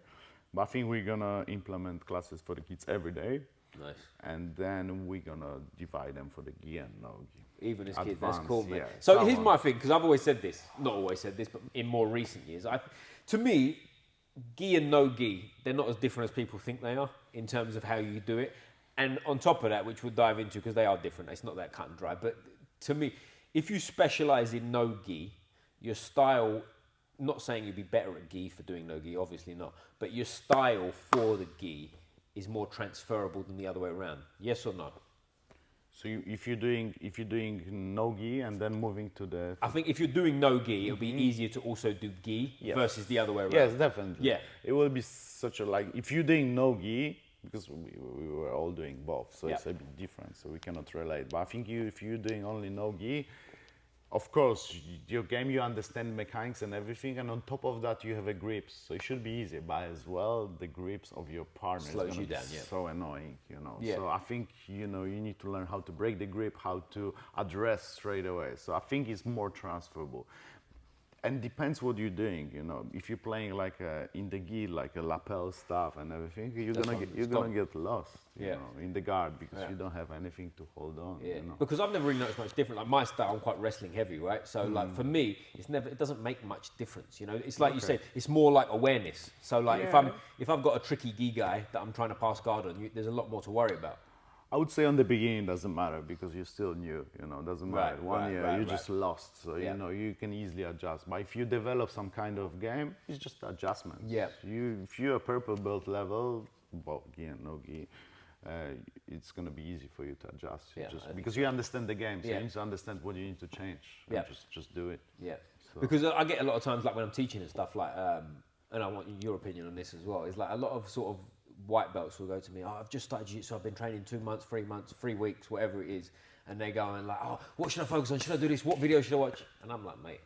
But I think we're gonna implement classes for the kids every day. Nice. And then we're gonna divide them for the gi and no gi. Even as kids, that's cool, man. Yeah. So here's my thing, because I've always said this, not always said this, but in more recent years, to me, gi and no gi, they're not as different as people think they are in terms of how you do it. And on top of that, which we'll dive into, because they are different, it's not that cut and dry, but to me, if you specialize in no gi, your style, not saying you'd be better at gi for doing no gi, obviously not, but your style for the gi is more transferable than the other way around. Yes or no? So if you're doing no gi and then moving to the... I think if you're doing no gi, it'll be easier to also do gi versus the other way around. Yes, definitely. Yeah. It will be such a, like, if you're doing no gi, because we were all doing both, so it's a bit different, so we cannot relate. But I think if you're doing only no gi, of course, your game, you understand mechanics and everything, and on top of that, you have a grip, so it should be easy. But as well, the grips of your partner slows you down, so annoying, you know. Yeah. So I think, you know, you need to learn how to break the grip, how to address straight away. So I think it's more transferable. And depends what you're doing, you know. If you're playing like in the gi, like a lapel stuff and everything, you're gonna get lost, you know, in the guard because you don't have anything to hold on. Yeah, you know? because I've never really noticed much different. Like my style, I'm quite wrestling heavy, right? So like for me, it doesn't make much difference, you know. It's like you said, it's more like awareness. So like if I've got a tricky gi guy that I'm trying to pass guard on, there's a lot more to worry about. I would say on the beginning doesn't matter because you're still new, you know, doesn't matter. One year you're just lost, so you know, you can easily adjust. But if you develop some kind of game, it's just adjustments. Yeah. If you're a purple belt level, both gi and no gi, it's going to be easy for you to adjust. Because you understand the game, so you need to understand what you need to change. And just do it. Yeah. So. Because I get a lot of times, like when I'm teaching and stuff, like, and I want your opinion on this as well, is like a lot of sort of white belts will go to me, oh, I've just started jiu-jitsu, I've been training 2 months, 3 months, 3 weeks, whatever it is. And they go and like, oh, what should I focus on? Should I do this? What video should I watch? And I'm like, mate,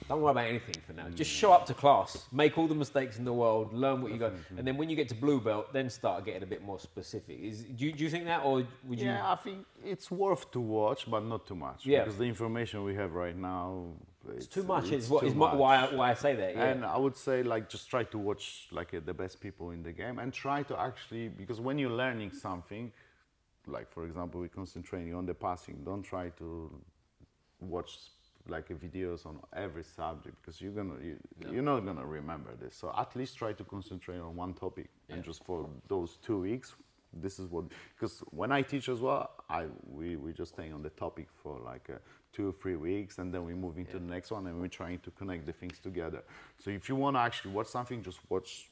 don't worry about anything for now. Just show up to class, make all the mistakes in the world, learn what you got. And then when you get to blue belt, then start getting a bit more specific. Do you think that, or would you? Yeah, I think it's worth to watch, but not too much. Yeah. Because the information we have right now, it's too much. It's why I say that. Yeah. And I would say, like, just try to watch like the best people in the game and try to actually, because when you're learning something, like for example, we're concentrating on the passing. Don't try to watch like videos on every subject because you're not gonna remember this. So at least try to concentrate on one topic and just for those 2 weeks. This is what, because when I teach as well, we just staying on the topic for like 2 or 3 weeks, and then we're moving to the next one, and we're trying to connect the things together. So if you want to actually watch something, just watch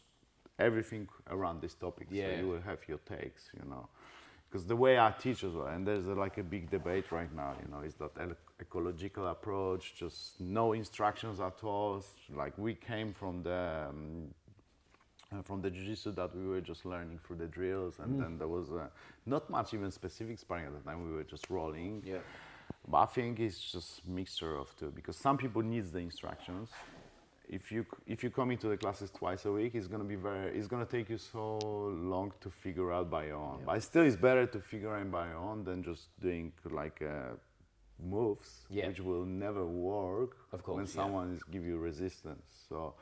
everything around this topic, so you will have your takes, you know. Because the way I teach as well, and there's like a big debate right now, you know, is that ecological approach, just no instructions at all. Like we came from the jiu-jitsu that we were just learning through the drills, and then there was not much even specific sparring at the time. We were just rolling. Yeah. But I think it's just mixture of two, because some people need the instructions. If you come into the classes twice a week, it's gonna take you so long to figure out by your own. But still, it's better to figure out by your own than just doing like moves, which will never work when someone is give you resistance. So,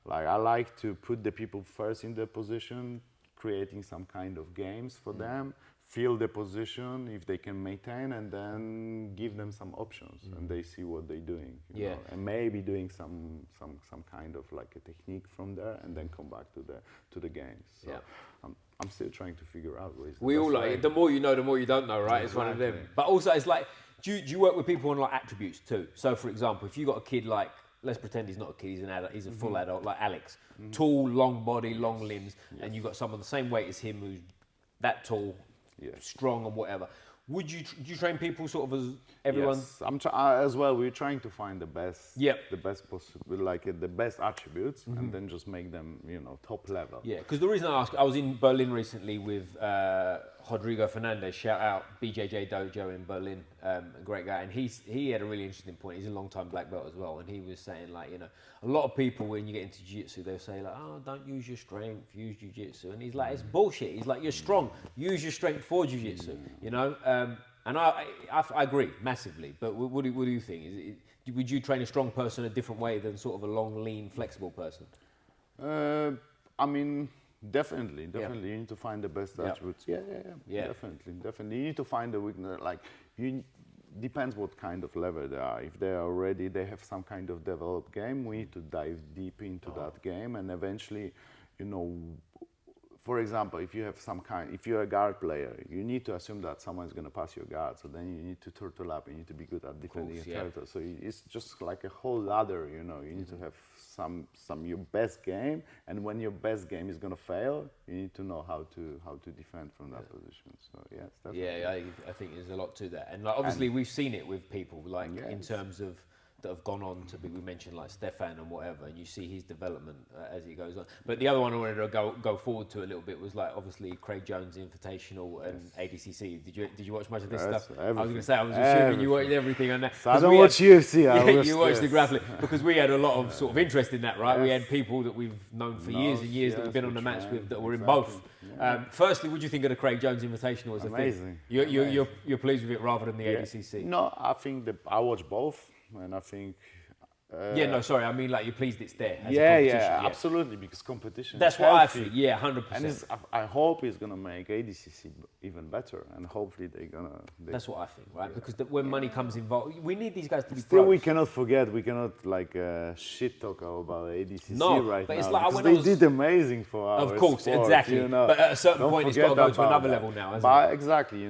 like, I like to put the people first in their position, creating some kind of games for them, feel the position if they can maintain, and then give them some options, and they see what they're doing. You know? And maybe doing some kind of like a technique from there, and then come back to the games. So I'm still trying to figure out ways. We all like, the more you know, the more you don't know, right? It's one of them. But also, it's like, do you work with people on like attributes too? So, for example, if you got a kid like, let's pretend he's not a kid, he's an adult, he's a full adult, like Alex, tall, long body, long limbs, and you've got someone the same weight as him who's that tall, strong and whatever. Would you train people sort of as everyone? Yes, as well. We're trying to find the best, the best possible, like the best attributes, and then just make them, you know, top level. Yeah, because the reason I ask, I was in Berlin recently with Rodrigo Fernandez. Shout out BJJ Dojo in Berlin, a great guy, and he had a really interesting point. He's a long-time black belt as well, and he was saying, like, you know, a lot of people when you get into jiu-jitsu, they'll say like, oh, don't use your strength, use jiu-jitsu, and he's like, it's bullshit. He's like, you're strong, use your strength for jiu-jitsu, you know. And I agree massively, but what do you think? Would you train a strong person a different way than sort of a long, lean, flexible person? I mean, Definitely. You need to find the best attributes. Yeah. Definitely. You need to find the weakness. Like, depends what kind of level they are. If they have some kind of developed game, we need to dive deep into that game, and eventually, for example, if you're a guard player, you need to assume that someone's going to pass your guard. So then you need to turtle up. You need to be good at defending a turtle. So it's just like a whole ladder. You need to have your best game, and when your best game is going to fail, you need to know how to defend from that position. So yes, definitely. Yeah, I think there's a lot to that, and like, obviously we've seen it with people like in terms of that have gone on to be, we mentioned like Stefan and whatever, and you see his development as he goes on. But the other one I wanted to go forward to a little bit was like obviously Craig Jones Invitational and ADCC. Did you watch much of this stuff? Everything. I was going to say, I was assuming you watched everything on that. So I don't watch UFC. You watched the grappling because we had a lot of sort of interest in that, right? We had people that we've known for years and years that we've been on the mats with that were in both. Firstly, what do you think of the Craig Jones Invitational as a Amazing. thing? You're pleased with it rather than the ADCC? No, I think I watch both, and I think. I mean, like, you're pleased it's there. As a competition. Absolutely, because competition. That's what I think. Yeah, 100%. And I hope it's gonna make ADCC even better, and hopefully they're gonna. That's what I think, right? Because when money comes involved, we need these guys to be. Still, pros. we cannot forget. We cannot shit talk about ADCC right but now. It's like because they did amazing for our Of course, sport, exactly. But at a certain point, it's got to go to another level now, hasn't it? Exactly,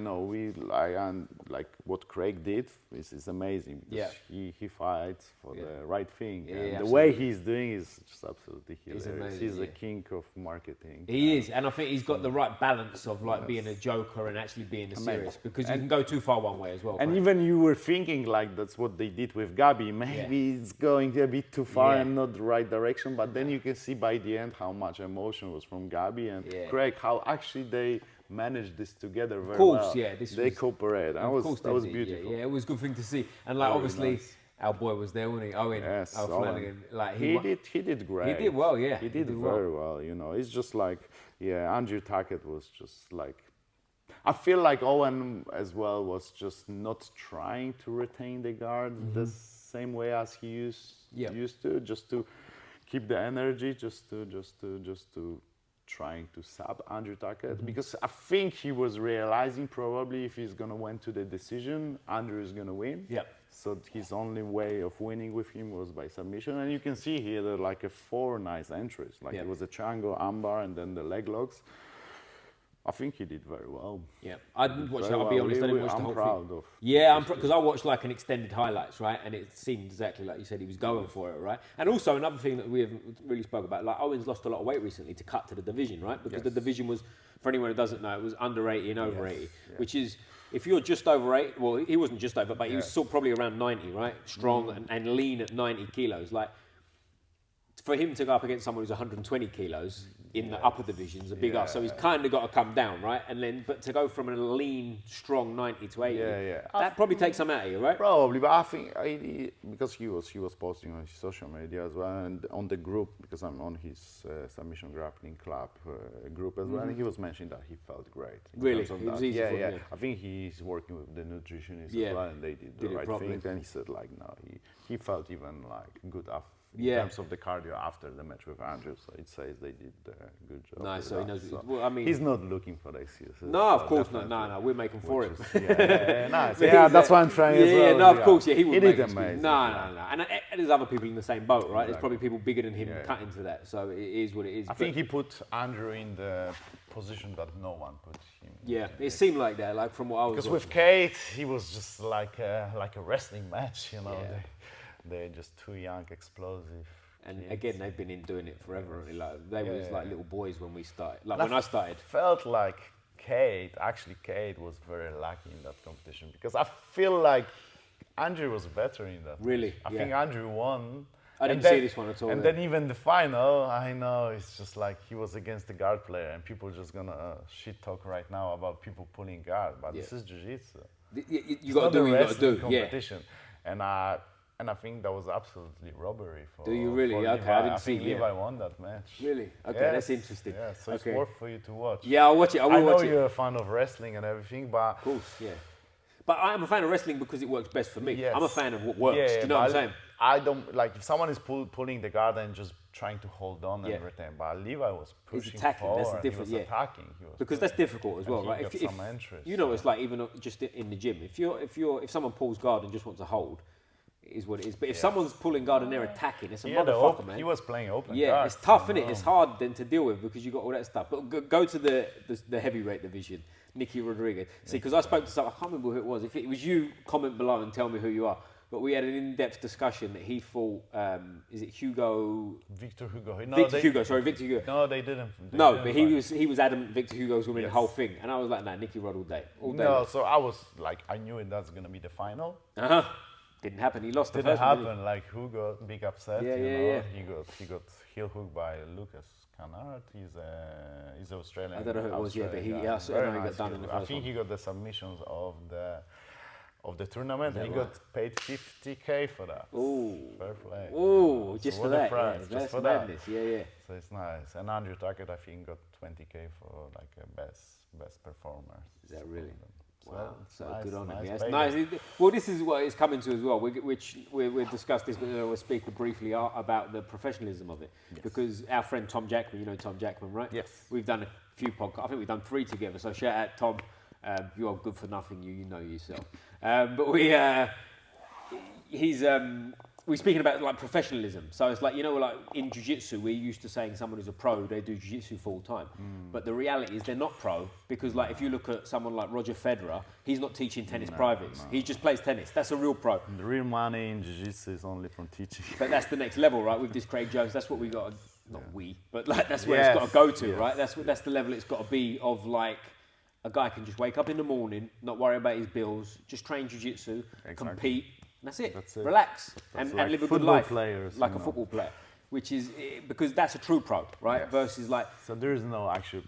like what Craig did is amazing. Because he fights for the right thing. And the way he's doing is just absolutely hilarious. He's the king of marketing. He is, and I think he's got the right balance of like being a joker and actually being a serious, because you can go too far one way as well. And even you were thinking like that's what they did with Gabi. Maybe it's going a bit too far and not the right direction. But then you can see by the end how much emotion was from Gabi and Craig, how actually they managed this together very well. Of course, they cooperate. That was beautiful. Yeah, it was a good thing to see. And like obviously, our boy was there, wasn't he? Owen. Yes, Flanagan. Like he did great. He did well, yeah. He did very well. It's just like Andrew Tackett was just like. I feel like Owen as well was just not trying to retain the guard the same way as he used to, just to keep the energy, just to trying to sub Andrew Tackett, because I think he was realizing probably if he's gonna win to the decision, Andrew is gonna win. Yeah. So his only way of winning with him was by submission, and you can see here that like 4 nice entries. Like it was a triangle, armbar, and then the leg locks. I think he did very well. Yeah, I didn't watch it. I'll be honest, I didn't watch the whole thing. I'm proud of. Yeah, because I watched like an extended highlights, right? And it seemed exactly like you said, he was going for it, right? And also another thing that we haven't really spoke about, like Owen's lost a lot of weight recently to cut to the division, right? Because the division was, for anyone who doesn't know, it was under 80 and over 80, which is, if you're just over 80, well, he wasn't just over, but he was still probably around 90, right? Strong and lean at 90 kilos. Like, for him to go up against someone who's 120 kilos in the upper divisions, a big ass, so he's kind of got to come down, right? And then, but to go from a lean, strong 90 to 80, that probably takes some out of you, right? Probably, but I think because he was posting on his social media as well, and on the group, because I'm on his Submission Grappling Club group as well, and he was mentioning that he felt great. Really? It was easy for him, I think he's working with the nutritionist as well, and they did the right thing. And he said like, no, he felt even like good after. In terms of the cardio after the match with Andrew, so it says they did a good job. Nice, so he knows. Well, I mean, he's not looking for the excuses. No, of course not. No, we're making for him. Nice. Yeah, that's why I'm trying as well. No, of course, he did amazing. No. And there's other people in the same boat, right? There's probably people bigger than him cut into that, so it is what it is. I think he put Andrew in the position that no one put him. Yeah, it seemed like that, like from what I was. Because with Kate, he was just like a wrestling match, They're just too young, explosive. And again, they've been doing it forever. Like they was like little boys when we started. Like when I started, felt like Kate was very lucky in that competition, because I feel like Andrew was better in that. Really? I think Andrew won. I didn't see this one at all. And then even the final, I know it's just like he was against the guard player, and people are just gonna shit talk right now about people pulling guard. But this is jiu-jitsu. You got to do what you got to do. Competition, and I think that was absolutely robbery for. Do you really? Okay, Levi. I didn't see. Levi won that match. Really? Okay, that's interesting. Yeah, so it's worth for you to watch. Yeah, I'll watch it. I will watch it. I know you're a fan of wrestling and everything, but of course, yeah. But I'm a fan of wrestling because it works best for me. Yes. I'm a fan of what works. Do you know what I'm saying? I don't like if someone is pulling the guard and just trying to hold on and retain. But Levi was pushing attacking, forward. that's the difference, he was attacking. He was because that's difficult as well, he right? got some entries, you know, it's like even just in the gym, if someone pulls guard and just wants to hold, it is what it is. But if someone's pulling guard and they're attacking, it's a motherfucker, man. He was playing open. Yeah, guard, it's tough, isn't it? It's hard then to deal with because you got all that stuff. But go to the heavyweight division, Nicky Rodriguez. See, because I spoke to someone, I can't remember who it was. If it was you, comment below and tell me who you are. But we had an in-depth discussion that he fought. Is it Hugo? Victor Hugo. Victor Hugo. No, they didn't. But he was adamant Victor Hugo was going to win the whole thing, and I was like, nah, Nicky Rod all day. No, so I was like, I knew that's going to be the final. Didn't happen. He lost the Didn't first one. happen. Like Hugo, big upset. Yeah. He got heel hooked by Lukasz Kedzierski. He's Australian. I don't know who it was, but he got done in the first one. I think he got the submissions of the tournament. He got paid 50K for that. Ooh. Fair play. Ooh, just for that. Price, yeah. just for madness. that. Yeah. So it's nice. And Andrew Tuckett, I think, got 20K for like a best performer. Is that really? Wow, so nice, good on him. nice Yeah, it's nice. Well, this is what it's coming to as well. We'll discuss this, but we'll speak briefly about the professionalism of it. Yes. Because our friend Tom Jackman, you know Tom Jackman, right? Yes. We've done a few podcasts. I think we've done 3 together. So shout out Tom. You are good for nothing. You know yourself. But we're speaking about like professionalism. So it's like, you know, like in jiu-jitsu, we're used to saying someone who's a pro, they do jiu-jitsu full time. But the reality is they're not pro because like if you look at someone like Roger Federer, he's not teaching tennis privates. He just plays tennis. That's a real pro. The real money in jiu-jitsu is only from teaching. But that's the next level, right? With this Craig Jones, that's what we got. But like that's where it's got to go to, right? That's the level it's got to be of like a guy can just wake up in the morning, not worry about his bills, just train jiu-jitsu, compete. That's it. Relax and like live a good life, like a football player, which is because that's a true pro, right? Yes. Versus like. So there is no actual.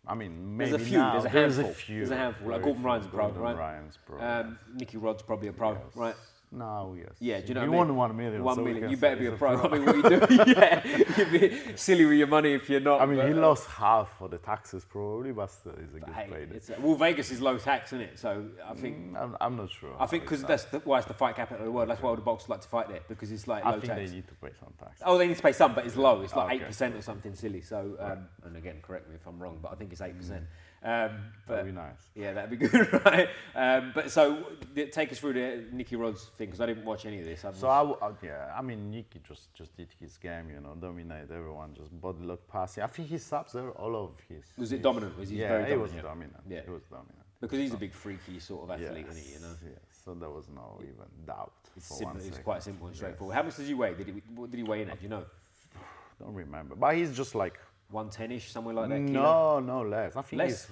I mean, maybe there's a few. Now, there's a handful. There's a handful. Like Gordon Ryan's a pro, right? Ryan's pro. Nicky Rod's probably a pro, right? No, yes. Yeah, do you know what I mean? Won 1 million. 1 million. You better be a pro. I mean, what you do? Yeah, you'd be silly with your money if you're not. I mean, he lost half for the taxes probably, but still, he's a good player. Well, Vegas is low tax, isn't it? So I think. I'm not sure. I think because that's why it's the fight capital of the world. That's why all the boxers like to fight there because it's like low tax. I think they need to pay some tax. Oh, they need to pay some, but it's low. It's like 8% or something silly. So, and again, correct me if I'm wrong, but I think it's 8%. That'd be nice. Yeah, that'd be good, right? But so, take us through the Nicky Rod's thing because I didn't watch any of this. I mean, Nicky just did his game, you know, dominate everyone, just body lock passing. I think his subs are all of his. Was it dominant? Was he very dominant? He was dominant. Yeah, he was dominant. Because he's a big freaky sort of athlete, isn't he? You know. Yes. So there was no even doubt. It's quite simple and straightforward. How much does he weigh? What did he weigh in at? Do you know? Don't remember, but he's just like 110-ish, somewhere like that. No, less. I think less.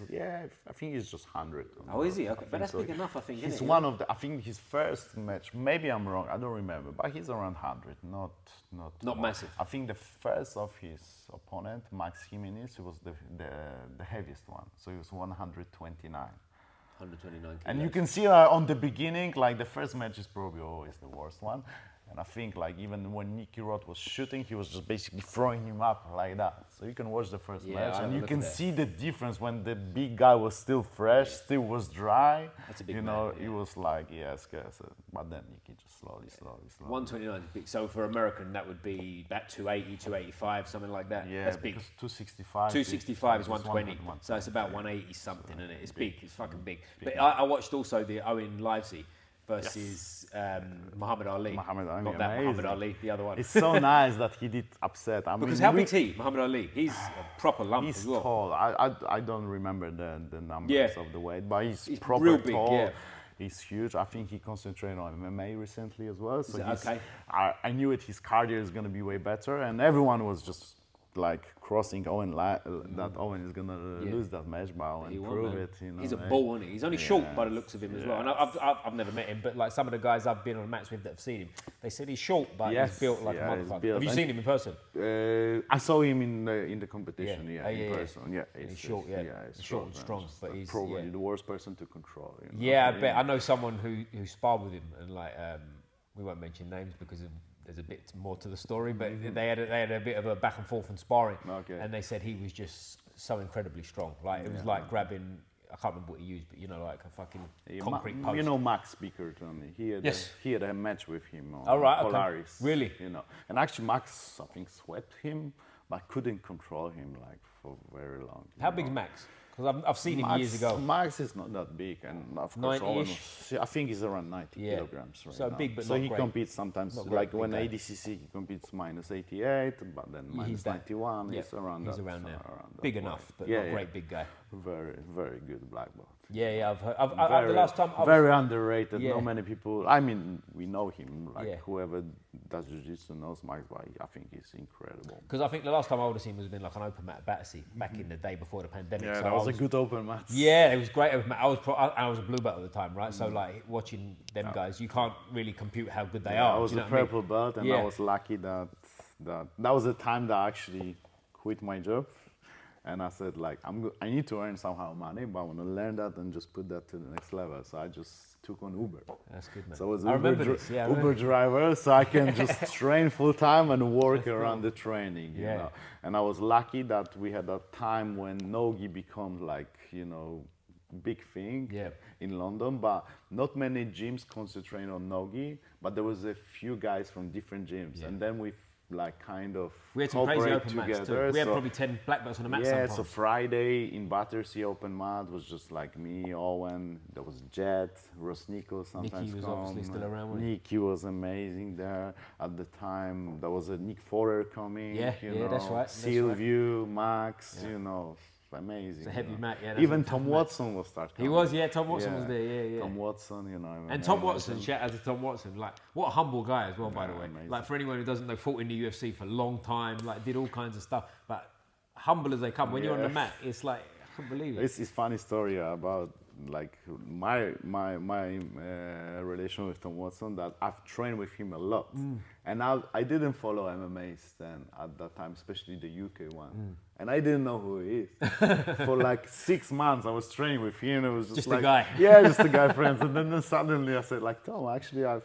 I think he's just 100. Oh, is he? Okay, but that's big enough, I think. He's one of the. I think his first match. Maybe I'm wrong. I don't remember, but he's around 100. Not massive. I think the first of his opponent, Max Jimenez, was the heaviest one. So he was 129. 129 kilos. And you can see on the beginning, like the first match is probably always the worst one. And I think like even when Nicky Rod was shooting, he was just basically throwing him up like that. So you can watch the first match and you can see the difference when the big guy was still fresh, still was dry. That's a big it was like, scarce. But then Nicky just slowly. 129 is big. So for American, that would be about 280, 285, something like that. Yeah, that's big. 265. 265 is 120. So it's about 180 something, isn't it? It's big. It's fucking big. But I watched also the Owen Livesey versus Muhammad Ali. Not that Muhammad Ali, the other one. It's so nice that he did upset. Because how big's he, Muhammad Ali? He's a proper lump he's as well. Tall. I don't remember the numbers of the weight, but he's proper real big, tall. yeah. He's huge. I think he concentrated on MMA recently as well. So okay. I knew his cardio is going to be way better, and everyone was just like crossing Owen that Owen is gonna lose that match, but Owen prove it. You know, he's a bull, isn't he? He's only short by the looks of him as well. And I've never met him, but like some of the guys I've been on mats with that have seen him, they said he's short, but he's built like a motherfucker. Have you seen him in person? I saw him in the competition. In person. Yeah, he's short. He's short and strong, but he's probably the worst person to control. You know? Yeah, I bet. I know someone who sparred with him, and like we won't mention names because there's a bit more to the story, but they had a bit of a back and forth and sparring, and they said he was just so incredibly strong. Like it was like grabbing I can't remember what he used, but you know, like a fucking concrete post. You know Max Speaker, Tony. He had a match with him on Polaris. Okay. Really? You know, and actually Max, I think, swept him, but couldn't control him like for very long. How big's Max? Because I've seen him years ago. Max is not that big, and of course, I think he's around 90 kilograms right so now. big, but so not he great. Competes sometimes, like when ADCC, he competes minus 88, but then minus 91. Yeah, He's around he's that. around there. Around Big enough, but not great big guy. Very, very good black belt. Yeah, I've heard. The last time very underrated. Not many people. I mean, we know him. Like whoever does jiu-jitsu knows Mike, but I think he's incredible. Because I think the last time I would have seen was been like an open mat at Battersea back in the day before the pandemic. Yeah, so that was a good open mat. Yeah, it was great open mat. I was a blue belt at the time, right? So like watching them guys, you can't really compute how good they are. I was a purple belt, and I was lucky that was the time that I actually quit my job. And I said, like, I need to earn somehow money, but I want to learn that and just put that to the next level. So I just took on Uber. That's good, man. So I was Uber driver, so I can just train full time and work around the training. You know? And I was lucky that we had that time when Nogi becomes like, you know, big thing in London, but not many gyms concentrate on Nogi, but there was a few guys from different gyms. And then we like kind of we had some crazy open together. Mats too. We had probably 10 black belts on the mat sometimes. So Friday in Battersea open mat was just like me, Owen, there was Jet, Ross Nichols sometimes. Nicky was obviously still around, wasn't he? Nicky was amazing there at the time. There was a Nick Forer coming, you know, that's right. Silvio, Max, you know, amazing. It's a heavy mat, Even Tom Watson was start coming. He was, Tom Watson was there, yeah. Tom Watson, you know. And Tom Watson, shout out to Tom Watson, like, what a humble guy as well, by the way. Amazing. Like, for anyone who doesn't know, fought in the UFC for a long time, like, did all kinds of stuff, but humble as they come. When you're on the mat, it's like, I can't believe it. It's a funny story about, like, my relation with Tom Watson, that I've trained with him a lot. And I didn't follow MMA then at that time, especially the UK one. And I didn't know who he is. For like 6 months, I was training with him. It was just like, a guy. Yeah, just a guy, friends. And then suddenly I said, like, Tom, actually, I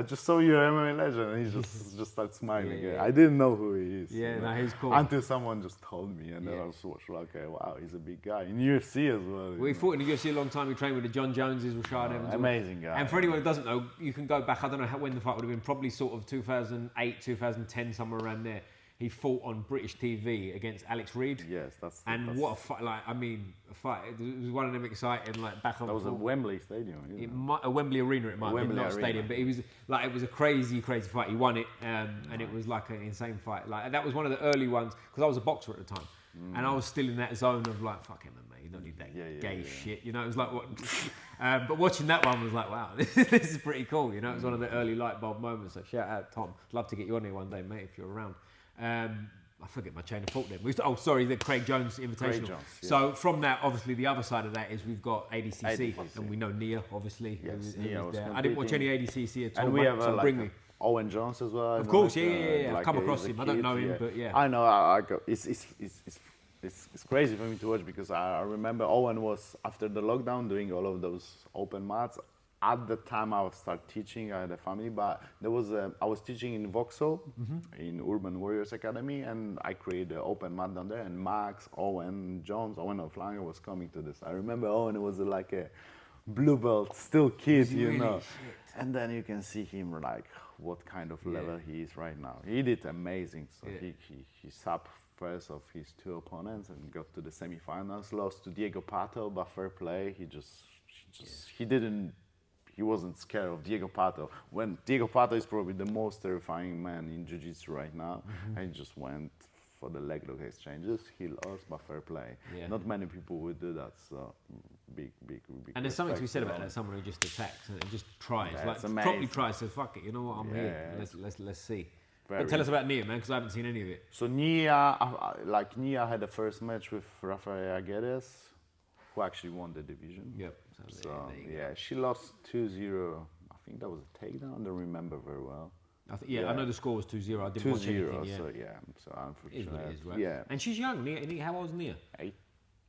just saw you're an MMA legend. And he just started smiling again. I didn't know who he is. Yeah, no, he's cool. Until someone just told me. And then I was like, okay, wow, he's a big guy. In UFC as well. We fought in the UFC a long time. We trained with the John Joneses, Rashad Evans. Amazing guy. And for anyone who doesn't know, you can go back, I don't know when the fight would have been, probably sort of 2008, 2010, somewhere around there. He fought on British TV against Alex Reed. Yes, that's what a fight! Like, I mean, a fight. It was one of them exciting, like back on. That was at Wembley Stadium. A Wembley Arena, it might have been, not a stadium, but it was a crazy fight. He won it, and it was like an insane fight. Like, that was one of the early ones because I was a boxer at the time, and I was still in that zone of like, fuck MMA, you don't need that gay shit. You know, it was like what. But watching that one was like, wow, this is pretty cool. You know, it was one of the early light bulb moments. So shout out Tom. I'd love to get you on here one day, mate, if you're around. I forget my chain of thought then. The Craig Jones Invitational. So from that, obviously, the other side of that is we've got ADCC. And we know Nia, obviously. Yes, Nia was there. I didn't watch any ADCC at all. And we have bring me. Owen Jones as well. Of course, I've come across him. I don't know him, but yeah. I know. It's crazy for me to watch because I remember Owen was, after the lockdown, doing all of those open mats. At the time I started teaching, I had a family, but I was teaching in Vauxhall, in Urban Warriors Academy, and I created an open mat down there, and Max, Owen of Langer was coming to this. I remember Owen was like a blue belt, still kid, you know. Shit. And then you can see him like what kind of level he is right now. He did amazing. So he sub first of his 2 opponents and got to the semifinals, lost to Diego Pato, but fair play. He wasn't scared of Diego Pato. When Diego Pato is probably the most terrifying man in jiu-jitsu right now, and he just went for the leg lock exchanges. He lost, but fair play. Yeah. Not many people would do that, so big. And there's something to be said about that. Someone who just attacks and just tries, properly tries. So fuck it, you know what? I'm here. Let's see. But tell us about Nia, man, because I haven't seen any of it. So Nia had the first match with Rafael Guedes, who actually won the division. Yep. So she lost 2-0. I think that was a takedown. I don't remember very well. I know the score was 2-0. I didn't watch anything. So unfortunately. It is what it is, right? Yeah. And she's young. Nia, how old is Nia? 8.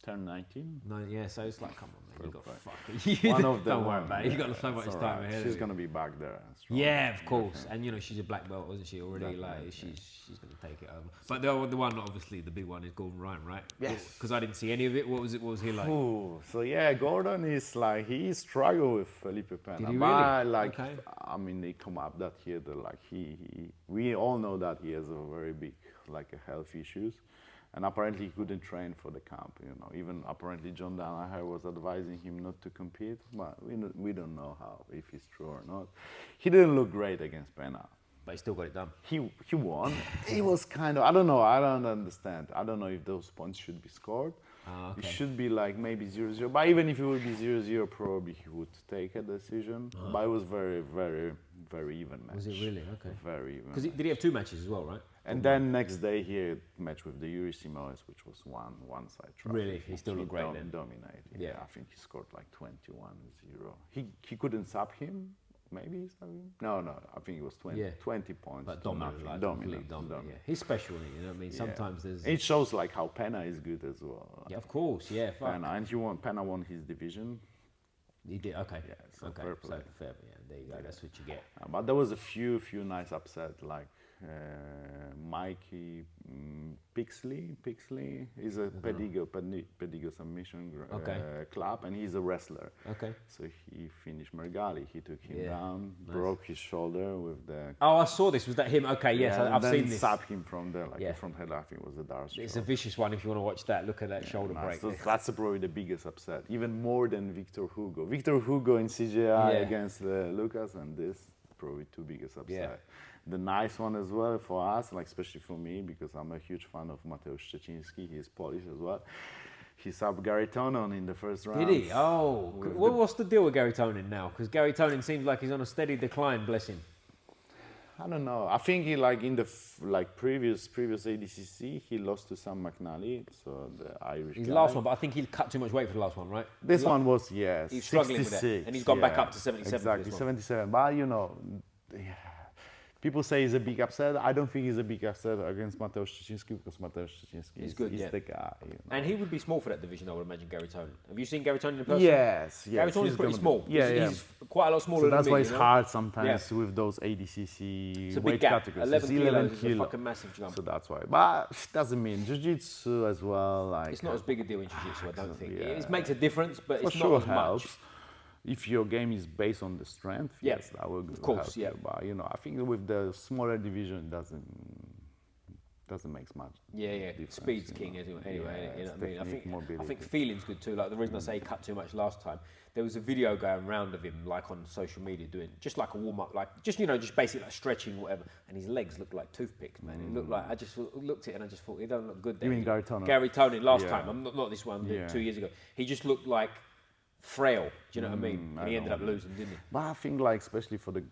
Turned 19. No, yeah, so it's like, come on, man, you got fucking. One of them. Don't worry about it. You got so much time ahead. She's gonna be back there. Yeah, of course. And you know, she's a black belt, wasn't she already? Like she's gonna take it over. But the one, obviously, the big one is Gordon Ryan, right? Yes. Because I didn't see any of it. What was it? What was he like? Ooh, so yeah, Gordon is like he struggled with Felipe Pena. Did he But really? like, Okay. I mean, they come up that year that like we all know that he has a very big like a health issues. And apparently he couldn't train for the camp, you know. Even apparently John Danaher was advising him not to compete, but we don't know how, if it's true or not. He didn't look great against Pena. But he still got it done. He won. It was kind of, I don't know, I don't understand. I don't know if those points should be scored. Okay. It should be like maybe 0-0. But even if it would be 0-0, probably he would take a decision. But it was very, very, very even match. Was it really? Okay. Very even. Because did he have 2 matches as well, right? And then next day he had a match with the Yuri Simoes, which was one side trophy. Really? He still looked great then? Dominated. Yeah. I think he scored like 21-0. He couldn't sub him. Maybe he subbed him? No, I think it was 20 points. But to dominant, nothing. like Dominant. dominant. Yeah. He's special, isn't he? You know what I mean? Sometimes there's. It shows like how Pena is good as well. Yeah, of course. Yeah. Fuck. Pena, and Pena won his division. He did. Okay. Yeah, so okay. fair So play. fair. Yeah. There you go. That's what you get. But there was a few nice upset, like Mikey Pixley is a Pedigo submission club, and he's a wrestler. Okay. So he finished Mergali. He took him down, Nice. broke his shoulder with the. Oh, I saw this. Was that him? Okay. Yes, and I've then seen this. Sapped him from there, like the front head. I think was the Dark. It's a vicious one if you want to watch that. Look at that shoulder break. So that's probably the biggest upset, even more than Victor Hugo. Victor Hugo in CJI against Lukasz, and this probably 2 biggest upset. Yeah. The nice one as well for us, like especially for me, because I'm a huge fan of Mateusz Szczeciński. He's Polish as well. He subbed Gary Tonon in the first round. Did he? Oh, what's the deal with Gary Tonin now? Because Gary Tonin seems like he's on a steady decline. Bless him. I don't know. I think he like in the previous ADCC he lost to Sam McNally, so the Irish. His guy. last one, but I think he cut too much weight for the last one, right? This one was He's struggling with it, and he's gone back up to 77. Exactly, 77. But you know, people say he's a big upset. I don't think he's a big upset against Mateusz Szczeciński because Mateusz Szczeciński is the guy. You know. And he would be small for that division, I would imagine, Gary Tonin. Have you seen Gary Tonin in person? Yes. Gary Tonin's pretty small. Yeah, He's quite a lot smaller so than me. that's why it's you know? hard sometimes with those ADCC It's a weight big gap. categories. 11 It's kilos is a kilo. fucking massive jump. So that's why. But it doesn't mean Jiu-jitsu as well. Like It's not as big a deal in Jiu-Jitsu, I don't think. Yeah. It makes a difference, but for it's sure not as helps. much. If your game is based on the strength, yes, that will of course, help you. But you know, I think with the smaller division, it doesn't make much. Yeah. Difference, Speed's you king know. anyway. Yeah, You know what I mean? I think mobility. feeling's good too. Like the reason I say he cut too much last time, there was a video going round of him like on social media doing just like a warm up, like just basically like stretching whatever, and his legs looked like toothpicks, man. It looked like I just looked at it and I just thought he don't look good. There. You mean Gary Tonin? Gary Tonin last time. I'm not this one. Yeah. 2 years ago, he just looked like frail. Do you know what I mean? And he ended up losing, didn't he? But I think like especially for the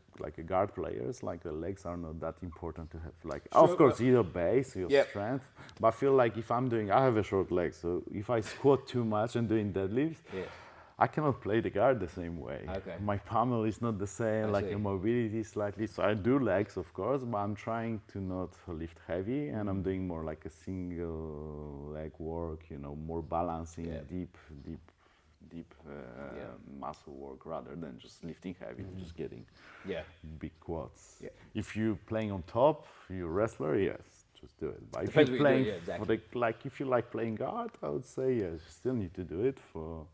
guard players, like the legs are not that important to have. Like of course your base, your strength. But I feel like if I have a short leg, so if I squat too much and doing deadlifts, I cannot play the guard the same way. Okay. My pommel is not the same, like the mobility is slightly. So I do legs, of course, but I'm trying to not lift heavy, and I'm doing more like a single leg work, you know, more balancing, deep muscle work rather than just lifting heavy, just getting big quads. Yeah. If you're playing on top, you're a wrestler, yes, just do it. But if you're playing if you like playing guard, I would say yes, you still need to do it for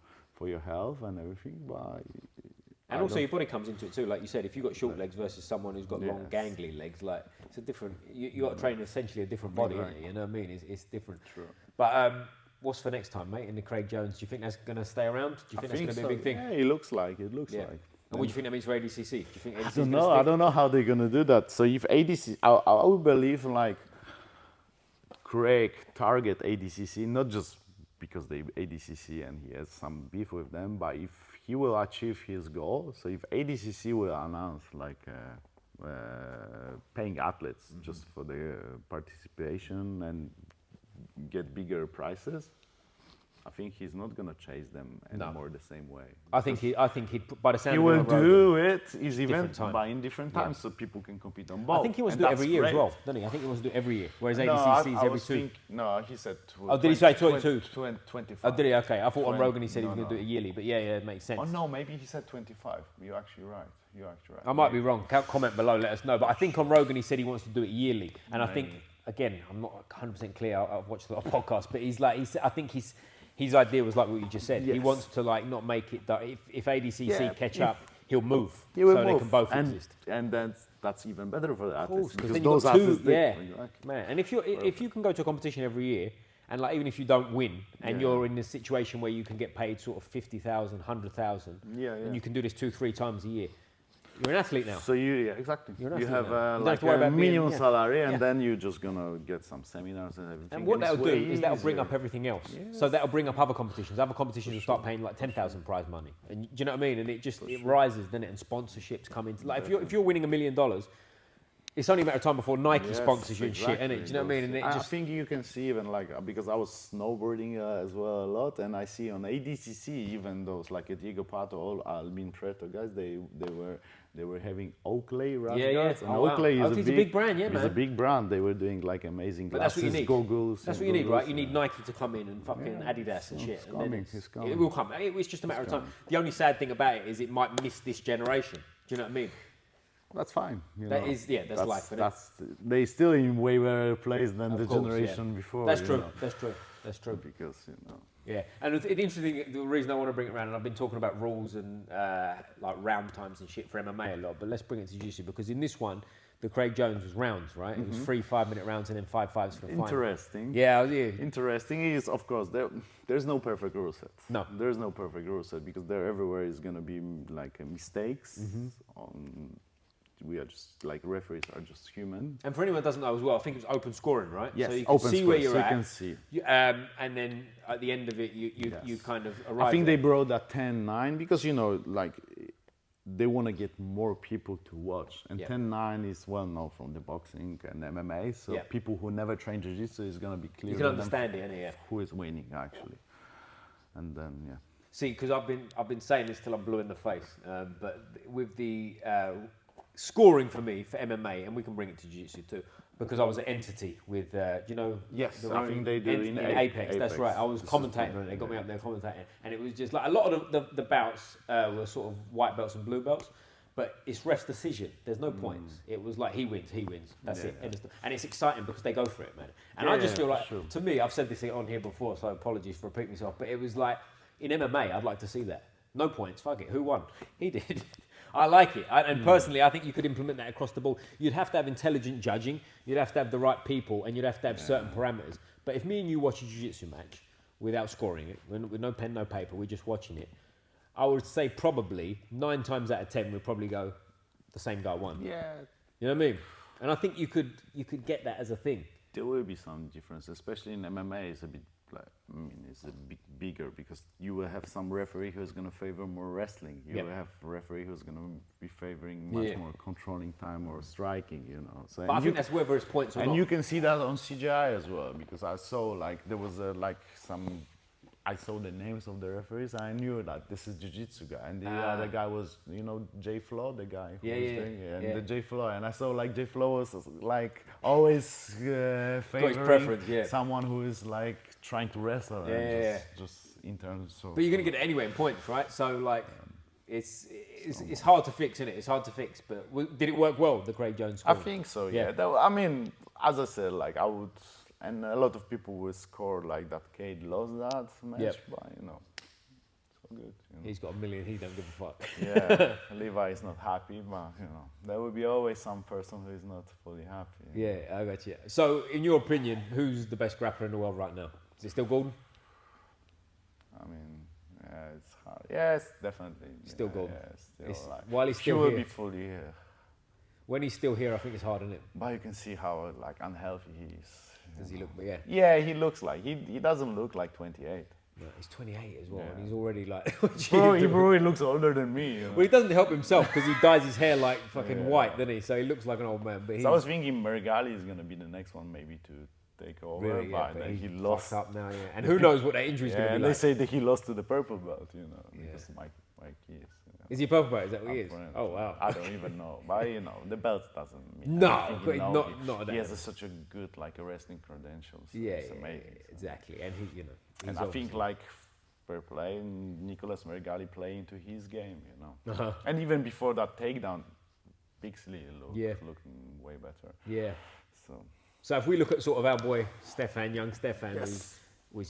your health and everything. But and also your body comes into it too, like you said. If you've got short legs versus someone who's got long, gangly legs, like it's a different. You got to train essentially a different body, innit? You know what I mean? It's different. True. But what's for next time, mate? In the Craig Jones, do you think that's going to stay around? Do you think that's going to be a big thing? Yeah, it looks like. And what do you think that means for ADCC? Do you think ADCC I don't know how they're going to do that. So if ADCC, I would believe like Craig target ADCC, not just because they ADCC and he has some beef with them, but if he will achieve his goal, so if ADCC will announce like paying athletes just for the participation and get bigger prices, I think he's not gonna chase them anymore the same way. I think he'd by the sound he of will Rogan, do it his event time. by in different times, so people can compete on both. I think he wants to do it every year as well, doesn't he? I think he wants to do it every year, whereas ADCC is every 2. No, he said. Oh, did he say 22? 25. Oh, did he? Okay, I thought on Rogan he said he was going to do it yearly, but yeah, it makes sense. Oh no, maybe he said 25. You're actually right. I might be wrong. Comment below, let us know. But I think on Rogan he said he wants to do it yearly, and I think again, I'm not 100% clear. I've watched a lot of podcasts, but I think his idea was like what you just said. Yes. He wants to like not make it that if ADCC catch up, he'll move. He will so move. They can both exist. And that's even better for the artists. Because Because then those you've got 2, artists, man. And if you can go to a competition every year, and like even if you don't win, and you're in a situation where you can get paid sort of 50,000, 100,000, and you can do this 2-3 times a year, you're an athlete now. So exactly. You're an you athlete have now. like a minimum salary, and then you're just gonna get some seminars and everything. And what that'll do is that'll bring easier. up everything else. Yes. So that'll bring up other competitions. Other competitions will start paying like 10,000 prize money, and do you know what I mean? And it rises, then and sponsorships come into. Like if you're winning $1 million, it's only a matter of time before Nike sponsors you and shit, isn't it? Do you know what I mean? And I think you can see even like because I was snowboarding as well a lot, and I see on ADCC even those like a Diego Pato, all Albin Preto guys, they were having Oakley rash guards. And Oakley is a big brand, man. It's a big brand. They were doing like amazing glasses, goggles. That's what you need, right? You need Nike to come in and fucking Adidas and shit. It's coming. It will come. It's just a matter of time. The only sad thing about it is it might miss this generation. Do you know what I mean? That's fine. That's life. They still in way better place than the generation before. That's true. That's true. Because Yeah, and it's interesting. The reason I want to bring it around, and I've been talking about rules and like round times and shit for MMA a lot, but let's bring it to Jiu-Jitsu because in this one, the Craig Jones was rounds, right? It was 3 5-minute rounds and then 5 5s for the final. Interesting. Yeah. Interesting is, of course, there's no perfect rule set. No. There's no perfect rule set because there everywhere is going to be like mistakes. We are just like referees are just human. And for anyone who doesn't know as well, I think it was open scoring, right? Yes, so you can open see score, where you're so at. You can see. And then at the end of it, you kind of arrive. I think they brought that 10-9 because like they want to get more people to watch, and 10-9 is well known from the boxing and MMA. So people who never train jiu-jitsu is gonna be clear. You can understand it, who is winning actually, and then See, because I've been saying this till I'm blue in the face, but with the scoring for me for MMA, and we can bring it to jiu-jitsu too, because I was an entity with, Yes, I think they do in Apex. That's right. I was commentating on it. They got me up there commentating, and it was just like a lot of the bouts were sort of white belts and blue belts, but it's ref decision. There's no points. It was like he wins. That's it. And it's exciting because they go for it, man. And I just feel like, to me, I've said this on here before, so apologies for repeating myself, but it was like in MMA, I'd like to see that. No points. Fuck it. Who won? He did. I like it. And personally, I think you could implement that across the board. You'd have to have intelligent judging. You'd have to have the right people, and you'd have to have certain parameters. But if me and you watch a jiu-jitsu match without scoring it, with no pen, no paper, we're just watching it, I would say probably 9 times out of 10 we'd probably go, the same guy won. Yeah. You know what I mean? And I think you could get that as a thing. There will be some difference, especially in MMA. It's a bit it's a bit bigger because you will have some referee who's going to favor more wrestling. You will have a referee who's going to be favoring much more controlling time or striking, So, but I think that's whether it's points or not. And you can see that on CJI as well because I saw like there was I saw the names of the referees. I knew that this is jiu-jitsu guy, and the other guy was, Jay Flo, the guy who was doing it, and the Jay Flo, and I saw like Jay Flo was like always favoring someone who is like trying to wrestle, just in terms of. But you're gonna get it anyway in points, right? So like, it's hard to fix, isn't it? It's hard to fix. But did it work well, the Craig Jones score? I think so. Yeah. I mean, as I said, like I would. And a lot of people will score like that. Cade lost that match, but so good. He's got $1 million. He don't give a fuck. Yeah, Levi is not happy, but there will be always some person who is not fully happy. Yeah, I got you. So, in your opinion, who's the best grappler in the world right now? Is it still Gordon? I mean, it's hard. Yes, definitely. Still Gordon. Yeah, still like, while he's still he will here. be fully here. When he's still here, I think it's hard, isn't it? But you can see how like unhealthy he is. Does he look? Yeah, he looks like he doesn't look like 28. No, he's 28 as well, and he's already like. Bro, he probably looks older than me. Well, he doesn't help himself because he dyes his hair like fucking white, doesn't he? So he looks like an old man. But I was thinking Mergali is gonna be the next one, maybe to take over, Really, yeah, but then he fucked lost. up now, yeah. And who knows what that injury's going to And be they like. say that he lost to the purple belt, you know, because Mike is. You know, Is he a purple belt? Is that what he is? apparently. Oh, wow. I don't even know, but you know, the belt doesn't mean No, anything, but you know. not He that. has such a good like a wrestling credentials. Yeah, It's yeah, amazing. yeah, exactly. And he, you know, And he's I think obviously- like fair play, Nicolas Mergali play into his game, you know. Uh-huh. And even before that takedown, Pixley Yeah. looking way better. Yeah. So So if we look at sort of our boy Stefan, young Stefan, he's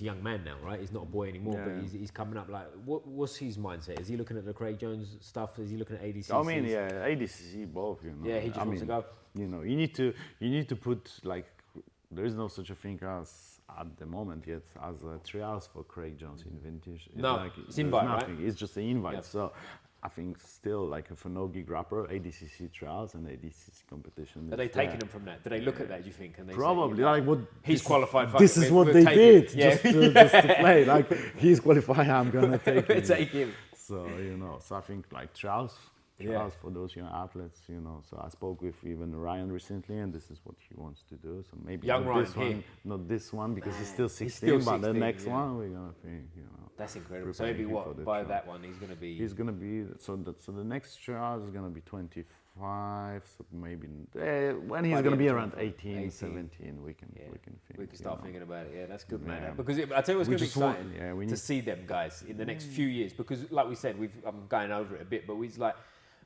a young man now, right? He's not a boy anymore, Yeah. but he's coming up. Like, what's his mindset? Is he looking at the Craig Jones stuff? Is he looking at ADCC? I mean, yeah, ADCC both, you know. Yeah, he just wants to go. You know, you need to put like there is no such a thing as at the moment yet as trials for Craig Jones in vintage. No, like, it's there's invite, right? nothing. It's just an invite. Yep. So I think still like for no-gi grappler, ADCC trials and ADCC competition. Are they taking him from that? Do they look at that? Do you think? And they Probably, say, you know, like what he's qualified. fuck This it, is we'll what they take did him. Yeah. just to play. Like he's qualified, I'm gonna take We'll him. take him. So you know, so I think like trials for those young athletes, you know. So I spoke with even Ryan recently, and this is what he wants to do. So maybe Young not Ryan this here. one, not this one because he's still 16, still but the 16, next yeah. one we're gonna think, you know. That's incredible. So preparing maybe him for what the by trial. that one he's going to be. He's gonna be so the next trial is gonna be 25. So maybe when he's By the gonna end be of around 18. 18, 17, we can think. We can you start know. thinking about it. Yeah, that's good, man. Yeah. Because I tell you what's We going to be just want- exciting yeah, we to need- see them guys in the next few years. Because, like we said, I'm going over it a bit, but it's like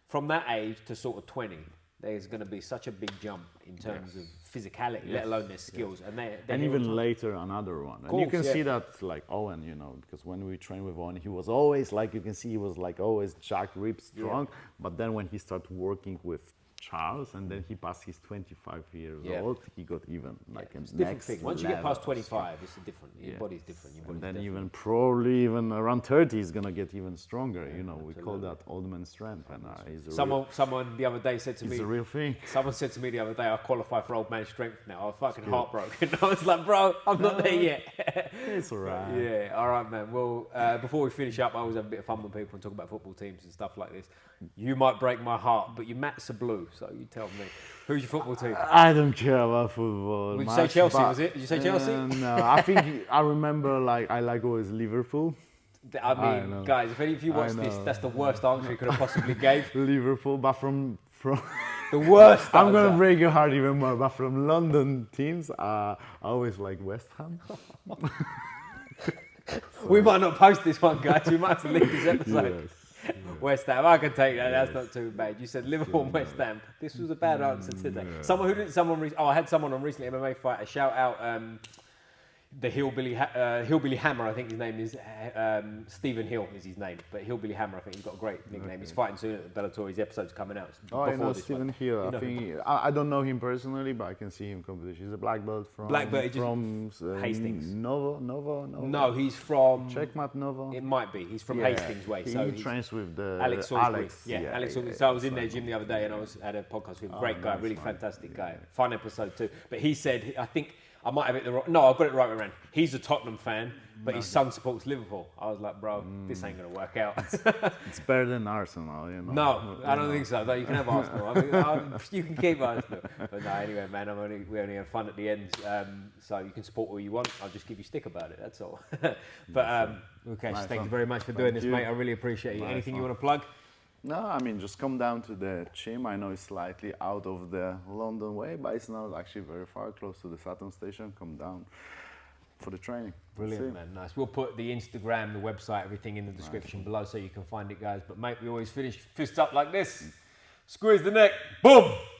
from that age to sort of 20, there's going to be such a big jump in terms of physicality, let alone their skills, and And even later another one. And you course, can yeah. see that like Owen, you know, because when we trained with Owen, he was always like, you can see he was like always jack, ripped, strong. But then when he started working with Charles and then he passed his 25 years old, he got even like a it's a different next thing. Once you get level past of 25, it's a different. Your Yeah. body's different. Your body's and then different. even probably even around 30 he's gonna get even stronger. You know, we call that old man strength, and he's a Someone the other day said to it's me, a real thing. someone said to me the other day, I qualify for old man strength now. I was fucking heartbroken. I was like, bro, I'm not there yet. It's alright. Yeah, all right, man. Well, before we finish up, I always have a bit of fun with people and talk about football teams and stuff like this. You might break my heart, but your Mats are blue, so you tell me. Who's your football team? I don't care about football. Would you say much, Chelsea, but, was it? Did you say Chelsea? No, I think I remember like I like always Liverpool. I mean, know. guys, if any of you watch this, know. that's the worst answer you could have possibly gave. Liverpool, but from The worst I'm answer. gonna break your heart even more. But from London teams, I always like West Ham. We might not post this one, guys. We might have to leave this episode. Yes. West Ham, I can take that. That's not too bad. You said Liverpool and West Ham. This was a bad answer today. Someone who did I had someone on recently MMA fight. A shout out the Hillbilly Hammer. I think his name is Stephen Hill is his name, but Hillbilly Hammer. I think he's got a great nickname. He's fighting soon at Bellator. His episode's coming out. Oh, I know this Stephen one. Hill. You I know think I don't know him personally, but I can see him competition. He's a black belt from Hastings. Novo. No, he's from Checkmat Novo. It might be. He's from Hastings way. So he he's trains with the Alex Salisbury. Alex. Yeah, Alex Salisbury. So I was in their gym the other day and I had a podcast with him. Great guy, nice, really man. fantastic guy. Fun episode too. But he said, I think I might have it the wrong. No, I've got it right around. He's a Tottenham fan, but his son supports Liverpool. I was like, bro, this ain't gonna work out. It's better than Arsenal, you know. No, I don't think so. No, you can have Arsenal. I mean, you can keep Arsenal. But no, anyway, man, we only have fun at the end. So you can support all you want. I'll just give you stick about it. That's all. But Lukasz, Nice thank one. you very much for doing this, you. mate. I really appreciate you. Nice Anything you one. want to plug? No, I mean, just come down to the gym. I know it's slightly out of the London way, but it's not actually very far, close to the Saturn station. Come down for the training. Brilliant, That's it. man. Nice. We'll put the Instagram, the website, everything in the description below so you can find it, guys. But, mate, we always finish fists up like this. Squeeze the neck. Boom!